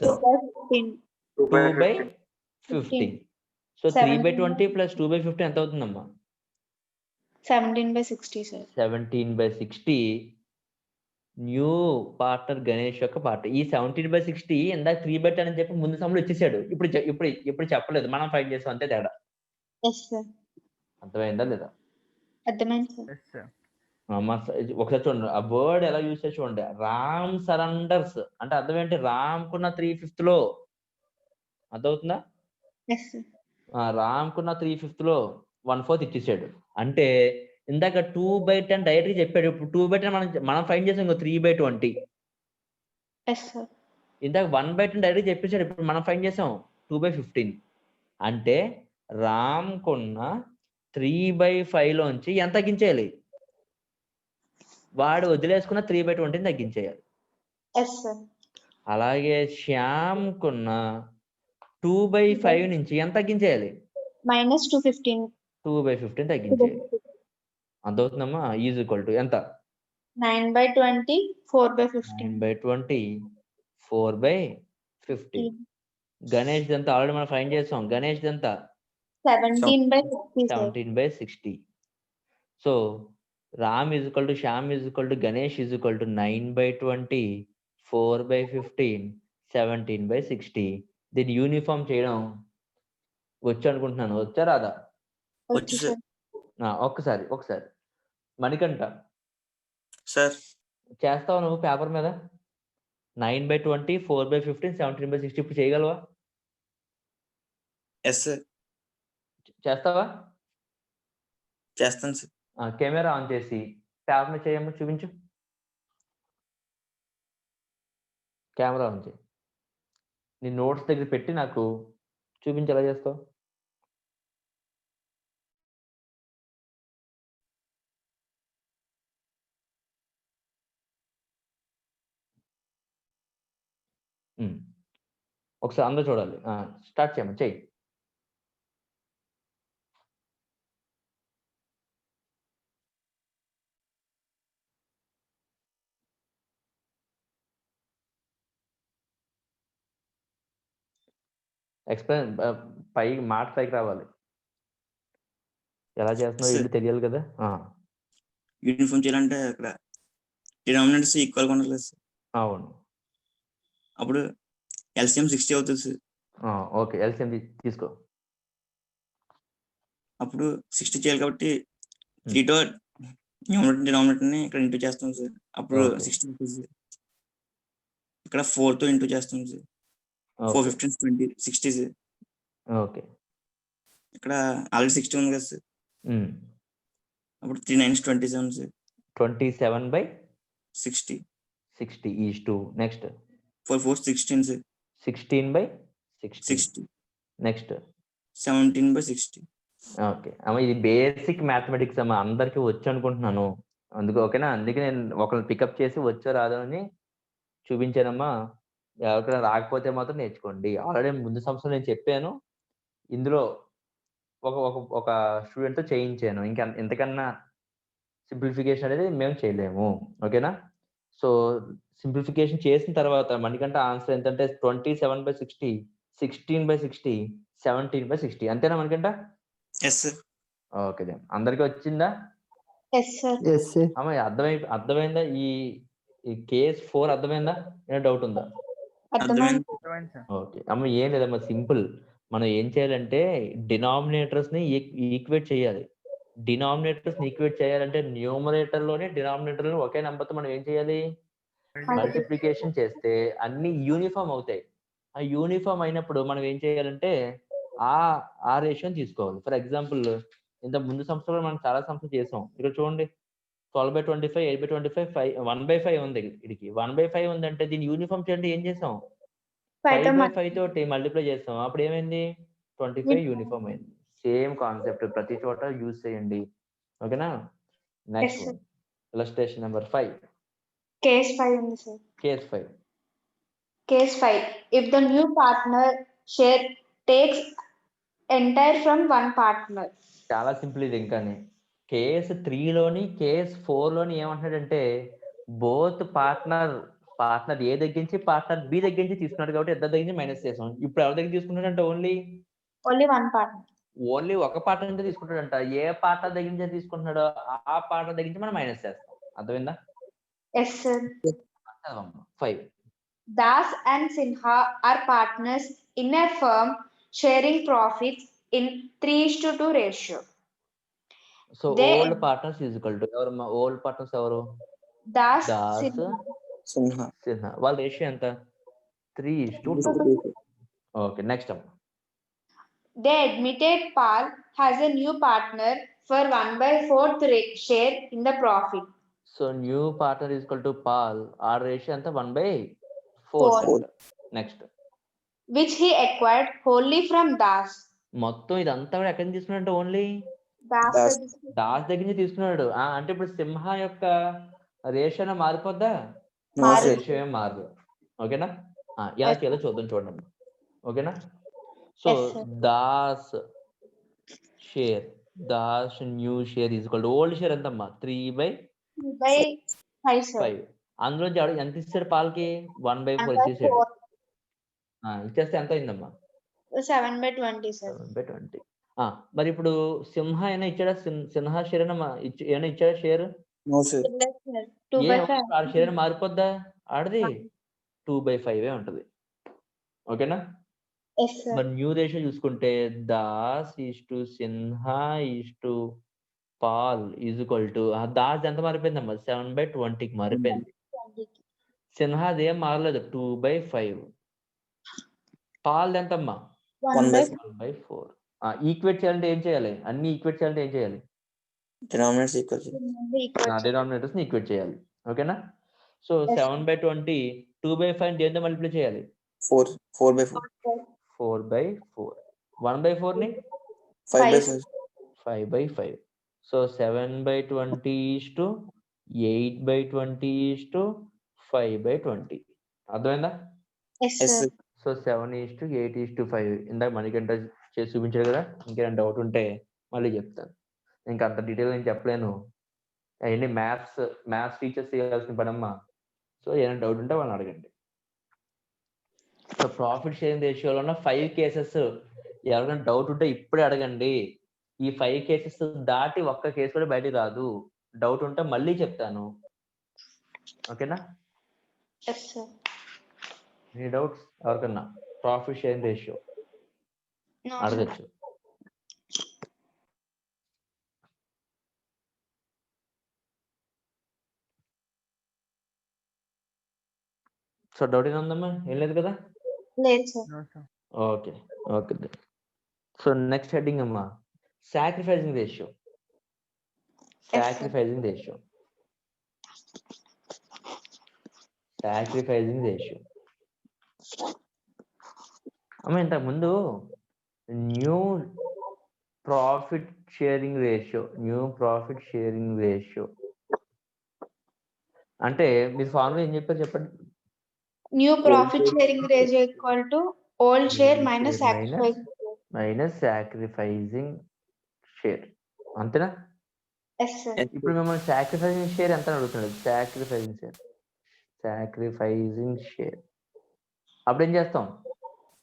2/15. సో 3/20 17 ప్లస్ 2/50 ఎంత అవుతుందమ్మా? 17/60 సార్. 17/60 న్యూ పార్ట్నర్ గణేష్ యొక్క పార్ట్. ఈ 17/60 ఇందాక 3/10 అని చెప్పి ముందు సమ్లో ఇచ్చేసాడు. ఇప్పుడు చెప్పలేదు, మనం ఫైండ్ చేసాం, అంతే తేడా. Yes sir. అర్థమైందా లేదా? అర్థమైంది సార్. ఒకసారి చూడండి, ఆ వర్డ్ ఎలా యూజ్ చేసి చూడండి. రామ్ సరెండర్స్ అంటే అర్థం ఏంటి? రామ్కున్న 3/5 లో అర్థమవుతుందా? Yes sir. రామ్కున్న 3/5 లో 1/4 ఇచ్చేసాడు. అంటే ఇందాక 2/10 డైరెక్ట్ గా చెప్పాడు. ఇప్పుడు 2/10 మనం ఫైండ్ చేసాం 3/20. Yes sir. ఇందాక 1/10 డైరెక్ట్ చెప్పేసాడు. ఇప్పుడు మనం ఫైండ్ చేసాం 2/15. అంటే రామ్కున్న 3/5 లోంచి ఎంత తగ్గించేయాలి? వాడు వదిలేసుకున్న 3/20 తగ్గించేయాలి. Yes sir. అలాగే శ్యామ్కున్న 2/5 నుంచి ఎంత తగ్గించేయాలి? -215. 2/15 తగ్గించేయాలి. అర్థమవుతుందమ్మా? ఈజ్ ఈక్వల్ టు ఎంత? 9/20 4/15. 9/20 4/15. గణేష్ ఎంత ఆల్రెడీ మనం ఫైండ్ చేసాం. గణేష్ ఎంత? 17/60 sir. 17/60. So Ram is equal to Shyam is equal to Ganesh is equal to 9/20 4/15 17/60. దీన్ని యూనిఫామ్ చేయడం వచ్చు అనుకుంటున్నాను. వచ్చా రాదా? వచ్చు సార్. ఒక్కసారి మణికంఠ సార్ చేస్తావా నువ్వు పేపర్ మీద? 9/20 4/15 17/60 ఇప్పుడు చేయగలవా? Yes sir. చేస్తావా? చేస్తాను సార్. కెమెరా ఆన్ చేసి పేపర్ మీద చేయమ్మా, చూపించు. కెమెరా ఆన్ చేయి. నీ నోట్స్ దగ్గర పెట్టి నాకు చూపించి ఎలా చేస్తావు. ఒకసారి అందరూ చూడాలి. స్టార్ట్ చేయమ్మా, చెయ్యి. ఎక్స్ప్లెయిన్ పైకి మాట పైకి రావాలి. ఎలా చేస్తున్నావు ఏంటి తెలియాలి కదా. యూనిఫామ్ చేయాలంటే అక్కడ డినామినేటర్స్ ఈక్వల్ గా ఉండాలి సార్. అవును. అప్పుడు ఎల్సిఎం 60 అవుతుంది సార్. ఓకే, ఎల్సిఎం తీసుకో. అప్పుడు 60 చేయాలి కాబట్టి 3తో డినామినేటర్ ని ఇక్కడ ఇంటూ చేస్తాం సార్. అప్పుడు 60 అవుతుంది సార్. ఇక్కడ 4తో ఇంటూ చేస్తాం సార్. 4 15 20 60 సార్. ఓకే, ఇక్కడ ఆల్రెడీ 60 ఉంది కదా సార్. అప్పుడు 3 9s 27 sir. 27/60 is 2. Next 4 4 16 sir. 16/60. Next 17/60. Okay అమ్మ, ఇది బేసిక్ మ్యాథమెటిక్స్ అమ్మ, అందరికి వచ్చు అనుకుంటున్నాను. ఓకేనా? అందుకే నేను ఒకరిని పికప్ చేసి వచ్చో రాదో అని చూపించానమ్మా. ఎవరికైనా రాకపోతే మాత్రం నేర్చుకోండి. ఆల్రెడీ ముందు సంవత్సరం నేను చెప్పాను. ఇందులో ఒక స్టూడెంట్ తో చేయించాను. ఇంకా ఎంతకన్నా సింప్లిఫికేషన్ అనేది మేము చేయలేము. ఓకేనా? సో సింప్లిఫికేషన్ చేసిన తర్వాత మనకంటే ఆన్సర్ ఎంతంటే 27/60 16/60 17/60. అంతేనా మనకంట? Yes sir. ఓకే, అందరికి వచ్చిందా? Yes sir. అమ్మ అర్థమైందా? ఈ కేస్ 4 అర్థమైందా? ఏమైనా డౌట్ ఉందా? అర్థమైంది. ఓకే అమ్మ, ఏం లేదమ్మా, సింపుల్. మనం ఏం చేయాలంటే డినామినేటర్స్ ని ఈక్వేట్ చేయాలి. డినామినేటర్స్ ని ఈక్వేట్ చేయాలంటే న్యూమరేటర్ లోనే డినామినేటర్ లో ఒకే నెంబర్ తో మనం ఏం చేయాలి? మల్టిప్లికేషన్ చేస్తే అన్ని యూనిఫామ్ అవుతాయి. ఆ యూనిఫామ్ అయినప్పుడు మనం ఏం చేయాలంటే ఆ రేషియోని తీసుకోవాలి. ఫర్ ఎగ్జాంపుల్, ఇంత ముందు సంవత్సరంలో మనం చాలా సంవత్సరం చేసాం. ఇక్కడ చూడండి, 12/25 8/25 1/5 ఉంది. ఇడికి 1/5 ఉందంటే దీన్ని యూనిఫామ్ చేయండి. ఏం చేసాం? 5/5 తోటి మల్టిప్లై చేస్తాం. అప్పుడు ఏమైంది? 25 యూనిఫామ్ అయింది. సేమ్ కాన్సెప్ట్ ప్రతి చోట యూజ్ చేయండి. ఓకేనా? Next illustration number 5. Case 5 ఉంది sir. Case 5. Case 5. If the new partner share takes entire from one partner. చాలా సింపుల్ ఇది. ఇంకానే కేస్ 3 లోని కేస్ 4 లోని ఏమంటున్నాడంటే బోత్ పార్ట్నర్ ఏ దగ్గర నుంచి పార్ట్నర్ బి దగ్గర నుంచి తీసుకున్నాడు కాబట్టి ఇద్దరు దగ్గర నుంచి మైనస్ చేసాం. ఇప్పుడు ఎవరి దగ్గర తీసుకున్నాడంటే ఓన్లీ one partner. ఓన్లీ ఒక పార్ట్నర్ నుంచి తీసుకుంటాడంట. ఏ పార్ట్నర్ దగ్గర నుంచి తీసుకుంటున్నాడో ఆ పార్ట్నర్ దగ్గర నుంచి మనం మైనస్ చేస్తాం. అర్థమైందా? Yes, sir. 5. Das and Sinha are partners in a firm sharing profits in 3:2 ratio. So They old partners is equal to ఎవరు? ఓల్డ్ పార్ట్నర్స్ ఎవరు? Das Das, Sinha. సిన్హా సిన్హా. వాళ్ళ రేషియో ఎంత? 3:2. ఓకే, నెక్స్ట్ అమ్మ. They admitted Paul has a new partner for 1/4 share in the profit. So new partner is equal to Paul. ఆ ratio ఎంత? 1/4. Four. Next. Which he acquired wholly from Das. మొత్తం ఇదంతా కూడా ఎక్కడి నుంచి తీసుకున్నాడు? Only Das. Das. దాస్ దగ్గర నుంచి తీసుకున్నాడు. అంటే ఇప్పుడు సింహ యొక్క రేషియో మారిపోద్దా? నో సార్ రేషియో ఏం మారదు. ఓకేనా? ఎలా చేయాలో చూద్దాం, చూడండి. ఓకేనా? So Yes, sir. Das share, Das new share is equal to old share ఎంతమ్మా? 3/5, sir. 3/5. అందులో ఎంత ఇస్తాడు పాలకి? 1/4 And ఇచ్చేసాడు. 4. ఇచ్చేస్తే ఎంత అయిందమ్మా? 7/20, sir. 7/20. మరి ఇప్పుడు సింహ అయినా ఇచ్చాడా? సిన్హా షేర్ అయినా ఏమైనా ఇచ్చాడా share? No sir Yes, sir. 2/5. ఆడ షేర్ అయినా మారిపోద్దా? ఆడది 2/5 ఉంటది. ఓకేనా? Yes, sir. మరి న్యూ రేషియో చూసుకుంటే Das is to Sinha is to Paul is equal to Das ఎంత మారిపోయిందమ్మా? 7/20కి మారిపోయింది. సిన్హాది ఏం మారలేదు, 2/5. పాల్ ఎంతమ్మా? 1/4. ఈక్వేట్ చేయాలంటే ఏం చేయాలి? అన్ని ఈక్వేట్ చేయాలంటే ఏం చేయాలి? డినామినేటర్స్ ఈక్వల్ డినామినేటర్స్ ని ఈక్వేట్ చేయాలి. ఓకేనా? So Yes. 7/20 2/5 దేంతో మల్టిప్లై చేయాలి? 4/4 4/4. 1/4 ని 5/5 5/5. So 7/20 is to 8/20 is to 5/20. అర్థమైందా? Yes, yes sir. సో 7:8:5 ఇందాక మనకంట చేసి చూపించారు కదా. ఇంకేమైనా డౌట్ ఉంటే మళ్ళీ చెప్తాను. ఇంకా అంత డీటెయిల్ నేను చెప్పలేను. అవన్నీ మ్యాథ్స్ టీచర్స్ చేయాల్సిన పనమ్మా. సో ఏమైనా డౌట్ ఉంటే వాళ్ళని అడగండి. సో ప్రాఫిట్ షేరింగ్ రేషియోలో ఉన్న 5 కేసెస్ ఎవరైనా డౌట్ ఉంటే ఇప్పుడే అడగండి. ఈ 5 కేసెస్ దాటి ఒక్క కేసు కూడా బయటికి రాదు. డౌట్ ఉంటే మళ్ళీ చెప్తాను. ఓకేనా? Yes, sir. ఎనీ డౌట్స్ ఎవరికన్నా? Profit sharing ratio No, sir. అడగచ్చు. సో డౌట్ ఏమైనా ఉందమ్మా? ఏం లేదు కదా? లేదు, sir. Okay. So next heading అమ్మా, సాక్రిఫైసింగ్ రేషియో. సాక్రిఫైసింగ్ రేషియో అమ్మ, ఇంతకు ముందు న్యూ ప్రాఫిట్ షేరింగ్ రేషియో అంటే మీరు ఫార్ములా ఏం చెప్పారు చెప్పండి? New profit sharing ratio equal to old share minus share sacrifice. Minus sacrificing share. అంతేనా? Yes, sir. ఇప్పుడు మిమ్మల్ని సాక్రిఫైసింగ్ షేర్ ఎంత అడుగుతున్నాడు? సాక్రిఫైసింగ్ షేర్ అప్పుడు ఏం చేస్తాం?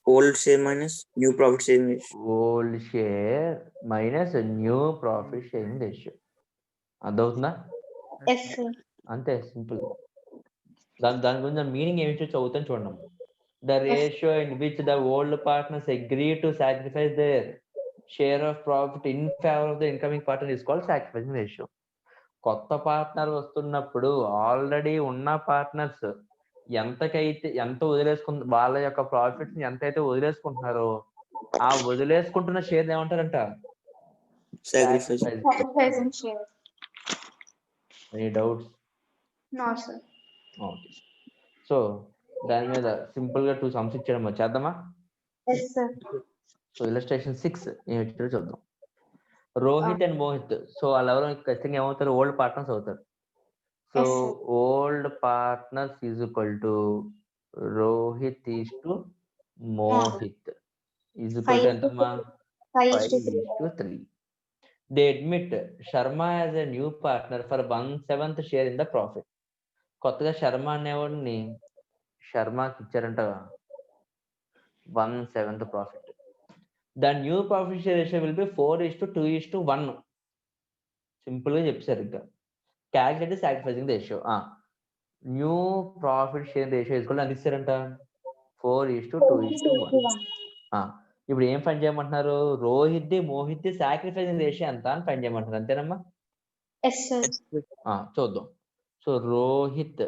Old share minus new profit sharing ratio old share minus new profit sharing ratio. అర్థమవుతుందా? Yes, sir. అంతే, సింపుల్. దాని గురించి మీనింగ్ ఏమి చదువుతాను చూడండి. The ratio in which the old partners agree to sacrifice their share of profit in favour of the incoming partner is called sacrificing ratio. కొత్త partner వస్తున్నప్పుడు already ఉన్న పార్ట్నర్స్ ఎంత వాళ్ళ యొక్క ప్రాఫిట్స్ ని ఎంతైతే వదిలేసుకుంటున్నారో ఆ వదిలేసుకుంటున్న share ఏమంటారంట? Sacrificing share. Any doubts? No, sir. Okay. So దాని మీద సింపుల్ గా 2 సమ్స్ ఇచ్చాడమ్మా, చేద్దామా? Yes, sir. సో ఇలస్ట్రేషన్ 6 ఏమి ఇచ్చాడో చూద్దాం. రోహిత్ అండ్ మోహిత్, సో వాళ్ళు ఎవరో ఖచ్చితంగా ఏమవుతారు? ఓల్డ్ పార్ట్నర్స్ అవుతారు. So Yes, sir. Old partners is equal to Rohit is to Mohit is equal to ఎంతమ్మా? 5:3. They admit Sharma as a new partner for 1/7 share in the profit. కొత్తగా శర్మ అనేవాడిని శర్మకి ఇచ్చారంట 1/7 profit. The new profit share ratio will be 4:2:1. Simple గా చెప్పారు ఇంకా. Calculate sacrificing ratio. New profit share ratio equal ఎంత ఇస్తారంట? 4:2:1. ఇప్పుడు ఏం ఫైండ్ చేయమంటున్నారు? రోహిత్ మోహిత్ సాక్రిఫైసింగ్ రేషియో ఎంత అని ఫైండ్ చేయమంటున్నారు, అంతేనమ్మా? Yes sir. చూద్దాం. So Rohit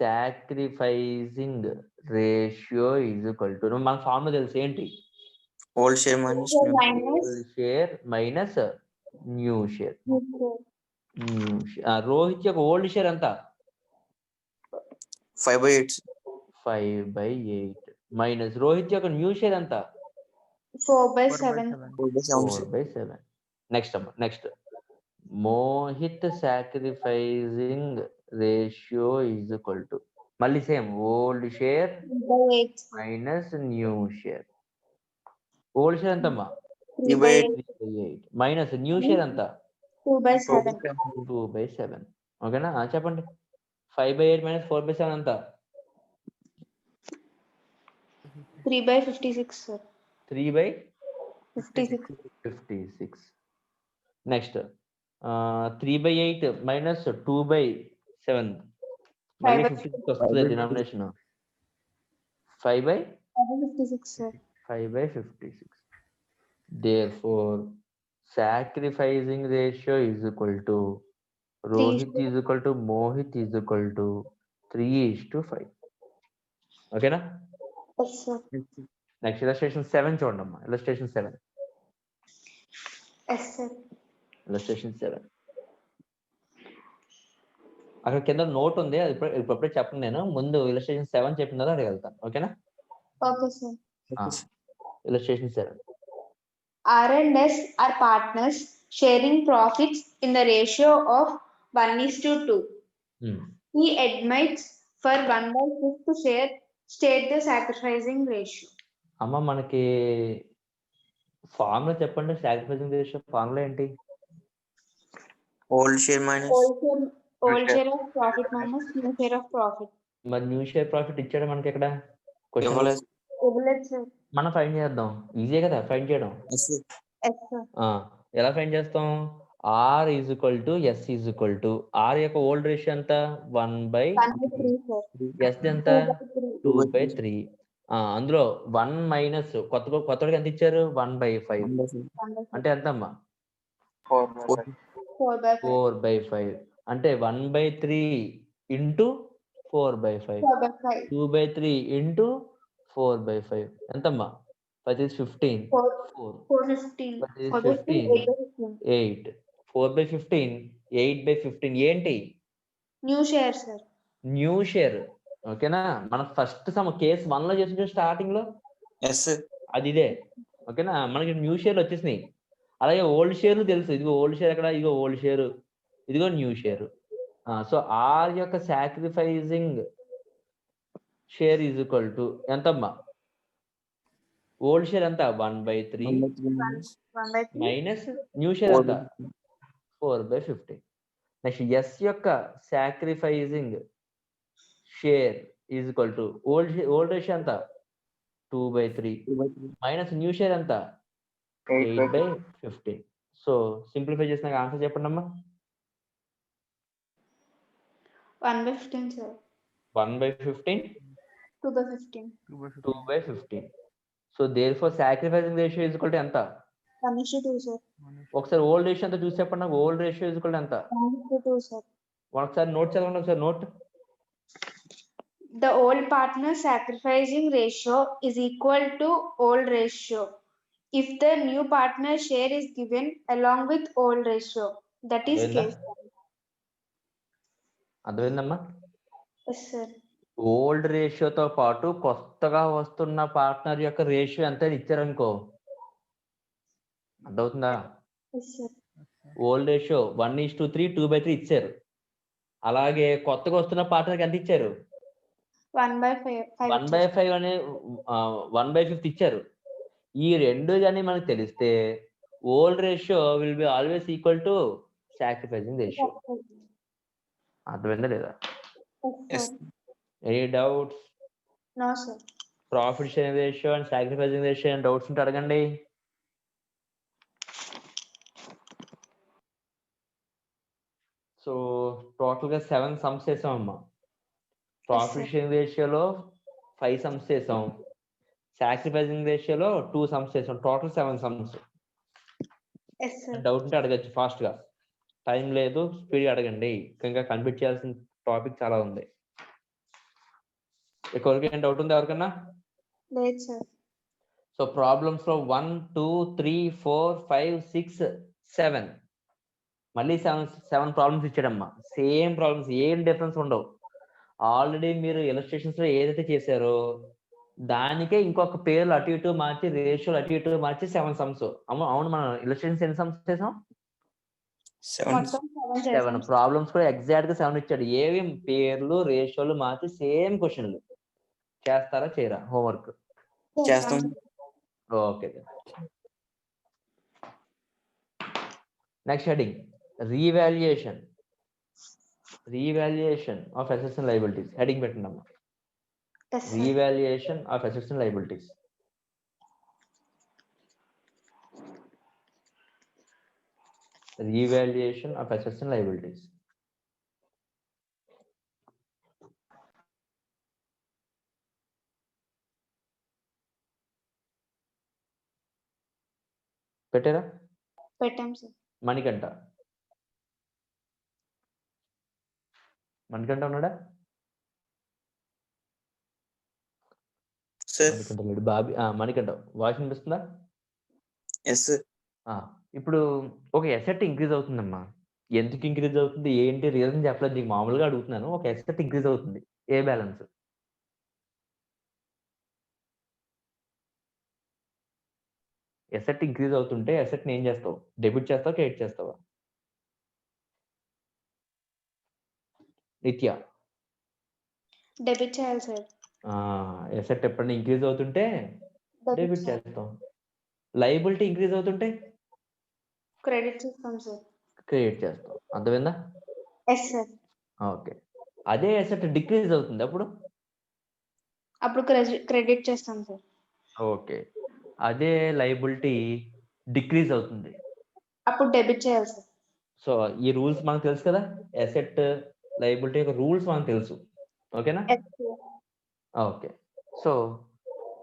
sacrificing ratio is equal to, మన ఫార్ములా తెలుసు ఏంటి? Old share minus share minus new share. Rohit యొక్క ఓల్డ్ షేర్ ఎంత? 5/8. 5/8 మైనస్ రోహిత్ యొక్క న్యూ షేర్ ఎంత? 4/7. 4/7. Next Mohit sacrificing ratio is equal to, మళ్ళీ same old share minus new share. Old share ఎంతమ్మా? 3/8 minus new share ఎంత? 2/7. ఓకేనా? చెప్పండి. 5/8 మైనస్ 4/7 ఎంత? 3/56 సార్. 3/56. నెక్స్ట్ 3/8 మైనస్ 2/7 మళ్ళీ 56 వస్తుంది denomination. 5/56 sir. 5/56. Therefore sacrificing ratio is equal to Rohit is equal to Mohit is equal to 3:5. ఓకేనా? Yes sir. Next illustration 7 చూడండి. Illustration 7. Yes sir. Illustration 7 అక్కడ కింద నోట్ ఉంది, అది ఇప్పుడే చెప్పండి. నేను ముందు ఇలస్ట్రేషన్ 7 చెప్పిన తర్వాత అడిగి వెళ్తాను. ఓకేనా? Okay sir. Illustration 7. R&S are partners sharing profits in the ratio of 1:2. He admits for 1/5 share. State the sacrificing ratio. అమ్మ మనకి ఫార్ములా చెప్పండి. సాక్రిఫైసింగ్ రేషియో ఫార్ములా ఏంటి? Old share minus old share of profit minus new share of profit. మరి new share profit ఇచ్చాడు మనకి ఇక్కడ. మనం find చేద్దాం. ఈజీ కదా ఫైండ్ చేయడం. ఎలా ఫైండ్ చేస్తాం? R is equal to S is equal to, R యొక్క ఓల్డ్ రేషియో ఎంత? 1/3. S ఎంత? 2/3. అందులో 1 మైనస్ కొత్తగా ఎంత ఇచ్చారు? 1/5. అంటే ఎంత అమ్మా? 4/5. అంటే 1/3 ఇంటూ 4/5. 2/3 ఇంటూ 4/5 ఎంతమ్మా? 15. 8. 4/15 8/15 ఏంటి? New share sir. New share. ఓకేనా? మనం ఫస్ట్ కేసు 1 లో చేసిన స్టార్టింగ్ లో అది ఇదే. ఓకేనా? మనకి న్యూ షేర్లు వచ్చేసినాయి. అలాగే ఓల్డ్ షేర్లు తెలుసు. ఇదిగో ఓల్డ్ షేర్ ఎక్కడ? ఇదిగో ఓల్డ్ షేర్, ఇదిగో న్యూ షేర్. సో ఆర్ యొక్క sacrificing share is equal to ఎంతమ్మా? ఓల్డ్ షేర్ ఎంత? 1/3 మైనస్ న్యూ షేర్ ఎంత? 4/15. నెక్స్ట్ ఎస్ యొక్క sacrificing share is equal to old ratio ఎంత? 2/3 మైనస్ న్యూ షేర్ ఎంత? 8/15. సో సింప్లిఫై చేసినాక ఆన్సర్ చెప్పండి అమ్మా. 1/15 sir. 1/15 2/15. 2/15. So therefore sacrificing ratio is equal to ఎంత? 1:2 సార్. ఒకసారి ఓల్డ్ రేషియో ఎంత చూసి చెప్పండి. Old ratio is equal to ఎంత? 1:2 సార్. ఒకసారి నోట్ చదవండి. ఒకసారి note. The old partner sacrificing ratio is equal to old ratio if the new partner share is given along with old ratio. That is case. అర్థమైందమ్మా? Yes sir. Old రేషియోతో పాటు కొత్తగా వస్తున్న partner యొక్క ratio ఎంత ఇచ్చారనుకో, అర్థమవుతుందా? Yes sir. Old ratio 1:3 2/3 ఇచ్చారు. అలాగే కొత్తగా వస్తున్న పార్ట్నర్కి ఎంత ఇచ్చారు? 1/5 అనే 1/5 ఇచ్చారు. ఈ రెండు కానీ మనకు తెలిస్తే old ratio will be always equal to sacrificing ratio. అర్థమైందా లేదా? Yes sir. Any doubts? No sir. Profit sharing ratio and sacrificing ratio and doubts ఉంటే అడగండి. సో టోటల్ గా 7 సమ్స్ చేసామమ్మా. ప్రాఫిట్ షేరింగ్ రేషియోలో 5 సమ్స్ చేసాం, సాక్రిఫైసింగ్ రేషియోలో 2 సమ్స్ చేసాం, total 7 sums. Doubt ఉంటే అడగచ్చు ఫాస్ట్ గా, టైం లేదు, స్పీడ్ అడగండి, ఇంకా కంప్లీట్ చేయాల్సిన టాపిక్ చాలా ఉంది. ఎవరికైనా డౌట్ ఉంది ఎవరికన్నా? లేదు సార్. సో ప్రాబ్లమ్స్ లో 1 2 3 4 5 6 7 మళ్ళీ 7 ప్రాబ్లమ్స్ ఇచ్చాడమ్మా. సేమ్ ప్రాబ్లమ్స్, ఏం డిఫరెన్స్ ఉండవు. ఆల్రెడీ మీరు ఇలస్ట్రేషన్స్ లో ఏదైతే చేశారో దానికే ఇంకొక పేర్లు అటు ఇటు మార్చి, రేషియోలు అటు ఇటు మార్చి 7 సమ్స్. అవును, మనం ఇలస్ట్రేషన్స్ ఎన్ని సమ్స్ చేసాం? 7 ప్రాబ్లమ్స్ కూడా ఎగ్జాక్ట్ గా 7 ఇచ్చాడు. ఏవి పేర్లు రేషియోలు మార్చి సేమ్ క్వశ్చన్లు. చేస్తారా చేయరా హోంవర్క్? చేస్తాం. Okay. Next heading revaluation of assets and liabilities. Heading పెట్టండి అమ్మా. Revaluation of assets and liabilities. Revaluation of assets and liabilities. పెట్టారా? పెట్టాం సార్. మణికంఠ ఉన్నాడా? మణికంఠ లేడు. బాబీ మణికంఠ వాయిస్ వినిపిస్తుందా? ఇప్పుడు ఒక ఎసెట్ ఇంక్రీజ్ అవుతుందమ్మా. ఎందుకు ఇంక్రీజ్ అవుతుంది, ఏంటి రీజన్ చెప్పలేదు నీకు, మామూలుగా అడుగుతున్నాను. ఒక ఎసెట్ ఇంక్రీజ్ అవుతుంది, ఏ బ్యాలెన్స్? ఎసెట్ ఇంక్రీజ్ అవుతుంటే ఎసెట్ ని ఏం చేస్తావు? డెబిట్ చేస్తావా, క్రెడిట్ చేస్తావా? నిత్య డెబిట్ చేయాలి సార్. ఎసెట్ ఎప్పుడైనా ఇంక్రీజ్ అవుతుంటే డెబిట్ చేస్తాం. లయబిలిటీ ఇంక్రీజ్ అవుతుంటే క్రెడిట్ చేస్తాం సార్. క్రెడిట్ చేస్తాం. అర్థమైందా? Yes sir. ఓకే. అదే అసెట్ డిక్రీజ్ అవుతుంది అప్పుడు క్రెడిట్ చేస్తాం సార్. ఓకే. అదే లయబిలిటీ డిక్రీజ్ అవుతుంది అప్పుడు డెబిట్ చేయాలి సార్. సో ఈ రూల్స్ మనకు తెలుసు కదా, అసెట్ లయబిలిటీ యొక్క రూల్స్ మనకు తెలుసు. ఓకేనా? ఓకే. సో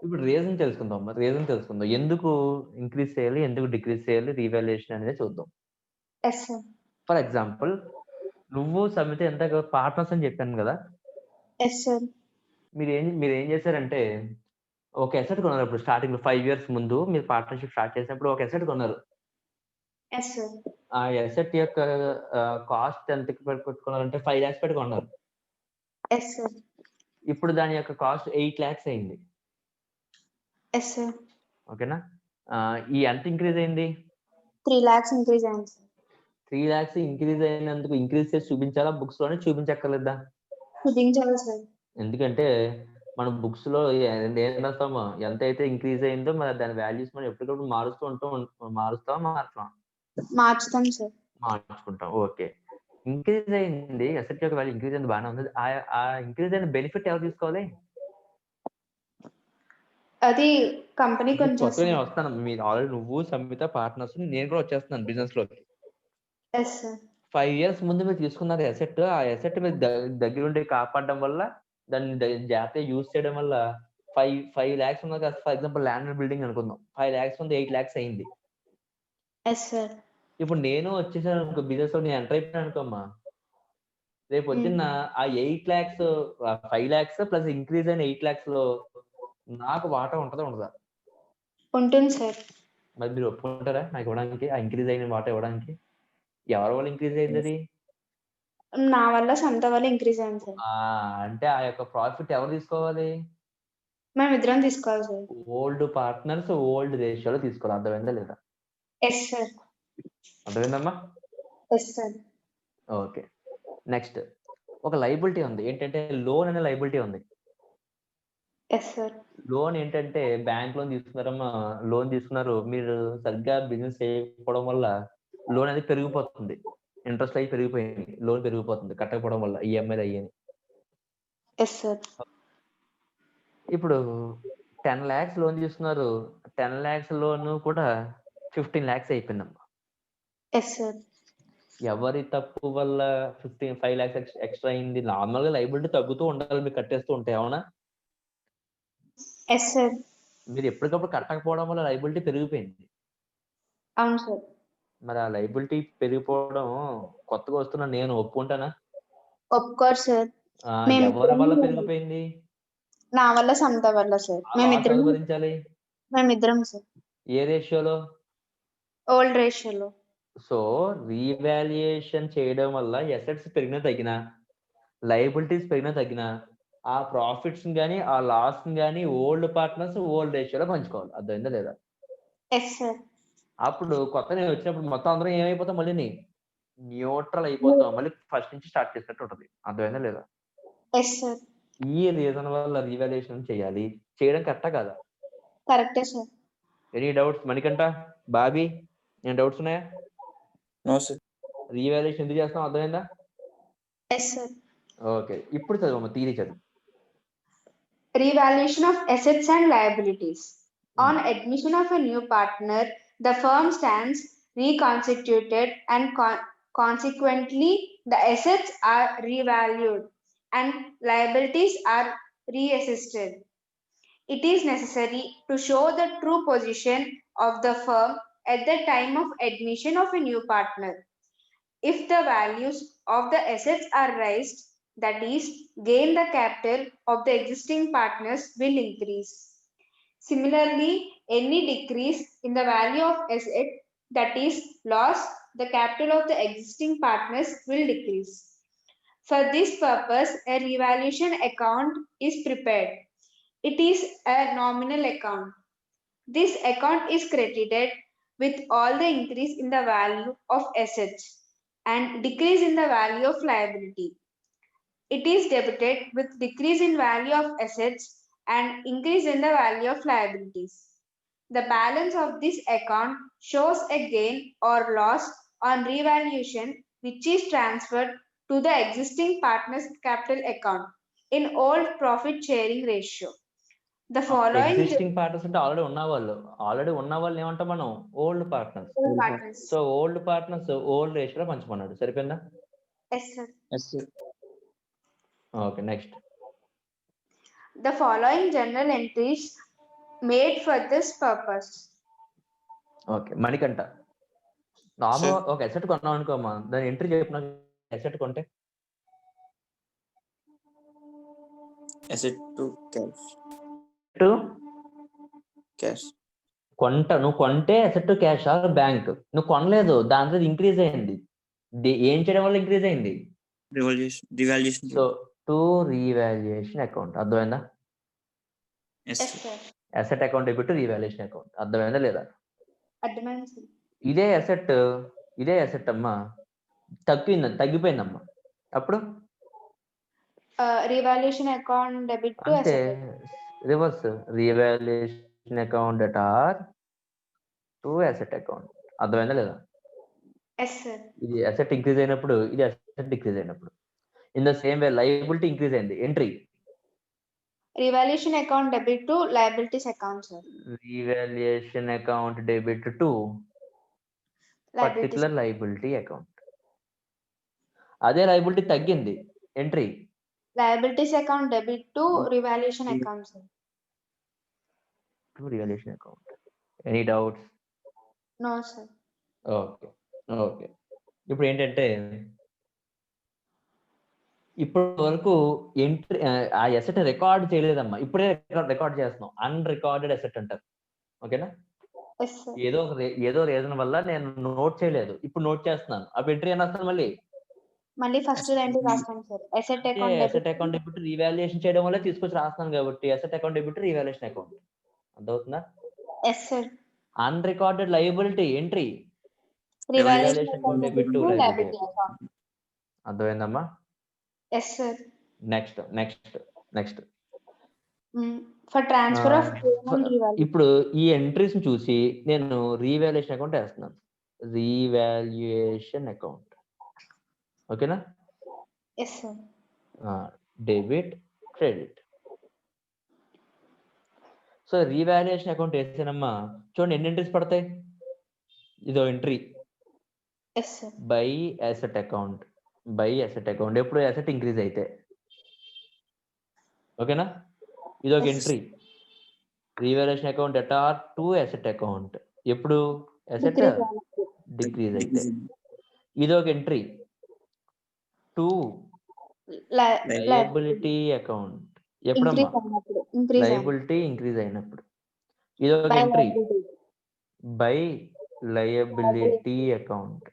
ఇప్పుడు రీజన్ తెలుసుకుందాం. ఎందుకు ఇంక్రీజ్ చేయాలి, ఎందుకు డిక్రీజ్ చేయాలి, రీవాల్యుయేషన్ అనేది చూద్దాం. ఫర్ ఎగ్జాంపుల్, నువ్వు సమిత ఎంత పార్ట్నర్స్ అని చెప్పాను కదా. మీరు ఏం చేశారంటే ఒక అసెట్ కొన్నారు. ఇప్పుడు స్టార్టింగ్ లో 5 years ముందు మీరు పార్ట్నర్షిప్ స్టార్ట్ చేసినప్పుడు ఒక అసెట్ కొన్నారు. ఆ అసెట్ యొక్క కాస్ట్ ఎంత పెట్టుకున్నారంటే 5 lakhs పెట్టి కొన్నారు. ఇప్పుడు దాని యొక్క కాస్ట్ 8 lakhs అయింది. ఓకేనా? ఈ ఎంత ఇంక్రీజ్ అయింది? 3 lakhs ఇంక్రీజ్ అయింది. 3 lakhs ఇంక్రీజ్ అయినందుకు ఇంక్రీజ్ చేసి చూపించాలా, బుక్స్ లోనే చూపించక్కర్లేదా? చూపించాలి సార్. ఎందుకంటే మనం బుక్స్ లో ఏం రాస్తామో, ఎంత అయితే ఇంక్రీజ్ అయిందో మరి దాని వాల్యూస్ మనం ఎప్పటికప్పుడు మార్చుతాం సార్. మార్చుకుంటాం. ఓకే. ఇంక్రీజ్ అయింది, అసెట్ యొక్క వాల్యూ ఇంక్రీజ్ అయింది, బాగానే ఉంది. ఆ ఇంక్రీజ్ అయిన బెనిఫిట్ ఎవరు తీసుకోవాలి? అది కంపెనీ కొంచెం నేను వస్తాను. మీరు ఆల్రెడీ నువ్వు సంహిత పార్ట్నర్స్, నేను కూడా వచ్చేస్తున్నాను బిజినెస్ లోకి. 5 years ముందు మీరు తీసుకున్నారు అసెట్. ఆ అసెట్ మీరు దగ్గర ఉండి కాపాడడం వల్ల, దాన్ని జాగ్రత్తగా యూజ్ చేయడం వల్ల 5 lakhs ఉన్నది కదా. For example land and building అనుకుందాం. 5 lakhs ఉంది, 8 lakhs అయింది. ఇప్పుడు నేను వచ్చేసాను అనుకో, బిజినెస్ లో నేను ఎంటర్ అయిపోయాను అనుకోమ్మా. రేపు పొద్దున్న ఆ 8 lakhs 5 lakhs ప్లస్ ఇంక్రీజ్ అయిన 8 lakhs లో నాకు వాటా ఉంటుందా ఉండదా? ఉంటుంది సార్. మరి మీరు ఒప్పుకుంటారా నాకు ఇవ్వడానికి, ఆ ఇంక్రీజ్ అయిన వాటా ఇవ్వడానికి? ఎవరి వల్ల ఇంక్రీజ్ అయింది అది? నా వల్ల, సంత వల్ల ఇంక్రీజ్ అయింది సార్. అంటే ఆ యొక్క ప్రాఫిట్ ఎవరు తీసుకోవాలి? మనం ఇద్దరం తీసుకోవాలి సార్. ఓల్డ్ పార్ట్నర్స్ ఓల్డ్ రేషియోలో తీసుకోవాలి. అర్థమైందా లేదా? Yes sir. అర్థమైందమ్మా? Yes sir. ఓకే. నెక్స్ట్ ఒక లయబిలిటీ ఉంది. ఏంటంటే లోన్ అనే లయబిలిటీ ఉంది. లోన్ ఏంటంటే బ్యాంక్ లోన్ తీసుకున్నారమ్మా, లోన్ తీసుకున్నారు, మీరు సరిగ్గా బిజినెస్ చేయకపోవడం వల్ల లోన్ అనేది పెరిగిపోతుంది, ఇంట్రెస్ట్ అయ్యి పెరిగిపోయింది, లోన్ పెరిగిపోతుంది కట్టకపోవడం వల్ల, ఈఎంఐలు అయ్యాని. ఇప్పుడు 10 lakhs లోన్ తీసుకున్నారు. 10 lakhs లోన్ కూడా 15 lakhs అయిపోయిందమ్మా. Yes, sir. ఎవరి తప్పు వల్ల 5 lakhs ఎక్స్ట్రా అయింది? నార్మల్ గా లైబిలిటీ తగ్గుతూ ఉండాలి, మీరు కట్టేస్తూ ఉంటాయి, అవునా? Yes, sir. మీరు ఎప్పటికప్పుడు కట్టకపోవడం వల్ల లైబిలిటీ పెరిగిపోయింది. అవును సార్. మరి ఆ లైబిలిటీ పెరిగిపోవడం కొత్తగా వస్తున్నా నేను ఒప్పుకుంటానా? ఒప్పుకోరు సార్. ఎవరి వల్ల పెరిగిపోయింది? నా వల్ల, సమత వల్ల సార్. లాస్ ఎవరు భరించాలి? మేమిద్దరం సార్. ఏ రేషియోలో? ఓల్డ్ రేషియోలో. సో రీవాల్యుయేషన్ చేయడం వల్ల ఎసెట్స్ పెరిగినా తగ్గినా, లయబిలిటీస్ పెరిగినా తగ్గినా, ఆ ప్రాఫిట్స్ గానీ ఆ లాస్ గానీ ఓల్డ్ పార్ట్నర్స్ ఓల్డ్ రేషియోలో పంచుకోవాలి. అర్థమైందా లేదా? Yes sir. అప్పుడు కొత్త నేను వచ్చినప్పుడు మొత్తం అందరం ఏమైపోతాం, మళ్ళీ న్యూట్రల్ అయిపోతాం, మళ్ళీ ఫస్ట్ నుంచి స్టార్ట్ చేసినట్టు ఉంటుంది. అర్థమైందా లేదా? Yes sir. ఈ రీజన్ వల్ల రీవాల్యుయేషన్ చేయాలి. చేయడం కరెక్టా కాదా? కరెక్టే sir. Any doubts Manikanta, Bobby? ఏం డౌట్స్ ఉన్నాయా? No sir. రీవాల్యుయేషన్ ఎందుకు చేస్తాం, అర్థమైందా? Yes sir. ఓకే, ఇప్పుడు చదువు, థియరీ చదువు. Revaluation of assets and liabilities. On admission of a new partner, the firm stands reconstituted and consequently the assets are revalued and liabilities are reassessed. It is necessary to show the true position of the firm at the time of admission of a new partner. If the values of the assets are raised, that is, gain the capital of the existing partners will increase. Similarly, any decrease in the value of asset, that is, loss, the capital of the existing partners will decrease. For this purpose, a revaluation account is prepared. It is a nominal account. This account is credited with all the increase in the value of assets and decrease in the value of liability. It is debited with decrease in value of assets and increase in the value of liabilities. The balance of this account shows a gain or loss on revaluation which is transferred to the existing partner's capital account in old profit sharing ratio. The following existing partners అంటే already ఉన్న వాళ్ళు ఏమంటాం మనం? Old partners. So old partners old రేషియోలో పంచుకున్నాడు. సరిపోయిందా? Yes, sir. Yes, sir. Okay, next. The following journal entries made for this purpose. Okay, Manikanta, normal ఒక asset కొన్నాం అనుకోమా, దాని ఎంట్రీ చెప్పిన అసెట్ కొంటే Asset to cash. Cash. నువ్వు కొంటే asset to cash or bank. నువ్వు కొనలేదు, దాంట్లో ఇంక్రీజ్ అయింది. ఏం చేయడం వల్ల ఇంక్రీజ్ అయింది? Revaluation. So to revaluation account. అర్థమైందా? Yes, sir. Asset account debit to revaluation account. అర్థమైందా లేదా? అర్థమైంది. ఇదే అసెట్ అమ్మా తగ్గిపోయిందమ్మా, అప్పుడు రీవాల్యుయేషన్ అకౌంట్ డెబిట్ టు అంటే అసెట్. రివర్స్, రీవాల్యుయేషన్ అకౌంట్ డెట్ ఆర్ టు అసెట్ అకౌంట్. అర్థమైందా లేదా? ఎస్ సార్. ఇది అసెట్ ఇంక్రీజ్ అయినప్పుడు, ఇది అసెట్ డిక్రీజ్ అయినప్పుడు. In the same way liability increase అయింది, entry revaluation account debit to liabilities account sir. Revaluation account debit to particular liability account. అదే లయబిలిటీ తగ్గింది, entry liabilities account debit to revaluation account sir. To revaluation account. Any doubts? No sir. Okay. ఇప్పుడు ఏంటంటే, ఇప్పటి వరకు entry ఆ asset record చేయలేదమ్మా, ఇప్పుడే record చేస్తున్నాం. Unrecorded asset అంటారు. ఓకేనా? ఏదో రీజన్ వల్ల నేను నోట్ చేయలేదు, ఇప్పుడు నోట్ చేస్తున్నాను. అప్పుడు ఎంట్రీ అని వస్తాను, మళ్ళీ ఫస్ట్ ఎంట్రీ రాస్తాం sir. Asset account debit revaluation చేయడం వల్ల తీసుకొచ్చి రాస్తాను కాబట్టి asset account debit revaluation account. అర్థమవుతుందా? Yes sir. Unrecorded liability entry revaluation account debit to liability account. అర్థమైందమ్మా? Yes sir. Next for transfer of ఇప్పుడు ఈ ఎంట్రీస్ చూసి నేను రీవాల్యుయేషన్ అకౌంట్ వేస్తున్నాను. Revaluation account. ఓకేనా? Yes sir. Debit credit. So revaluation account వేసానమ్మా, చూడండి ఎన్ని ఎంట్రీస్ పడతాయి. ఇదో entry Yes, sir. By asset account, by asset account ఎప్పుడు అసెట్ ఇంక్రీజ్ అయితే, ఓకేనా. ఇది ఒక Yes. ఎంట్రీ, రీవాల్యుయేషన్ అకౌంట్ ఎట్ ఆర్ టు అసెట్ అకౌంట్ ఎప్పుడు అసెట్ Decrease అయినప్పుడు. డిక్రీజ్ అయితే. ఇది ఒక ఎంట్రీ టు లయబిలిటీ అకౌంట్ ఎప్పుడమ్మా, Increase అయినప్పుడు. Increase అయినప్పుడు. లయబిలిటీ ఇంక్రీజ్ అయినప్పుడు. ఇది ఒక By entry liability. By liability account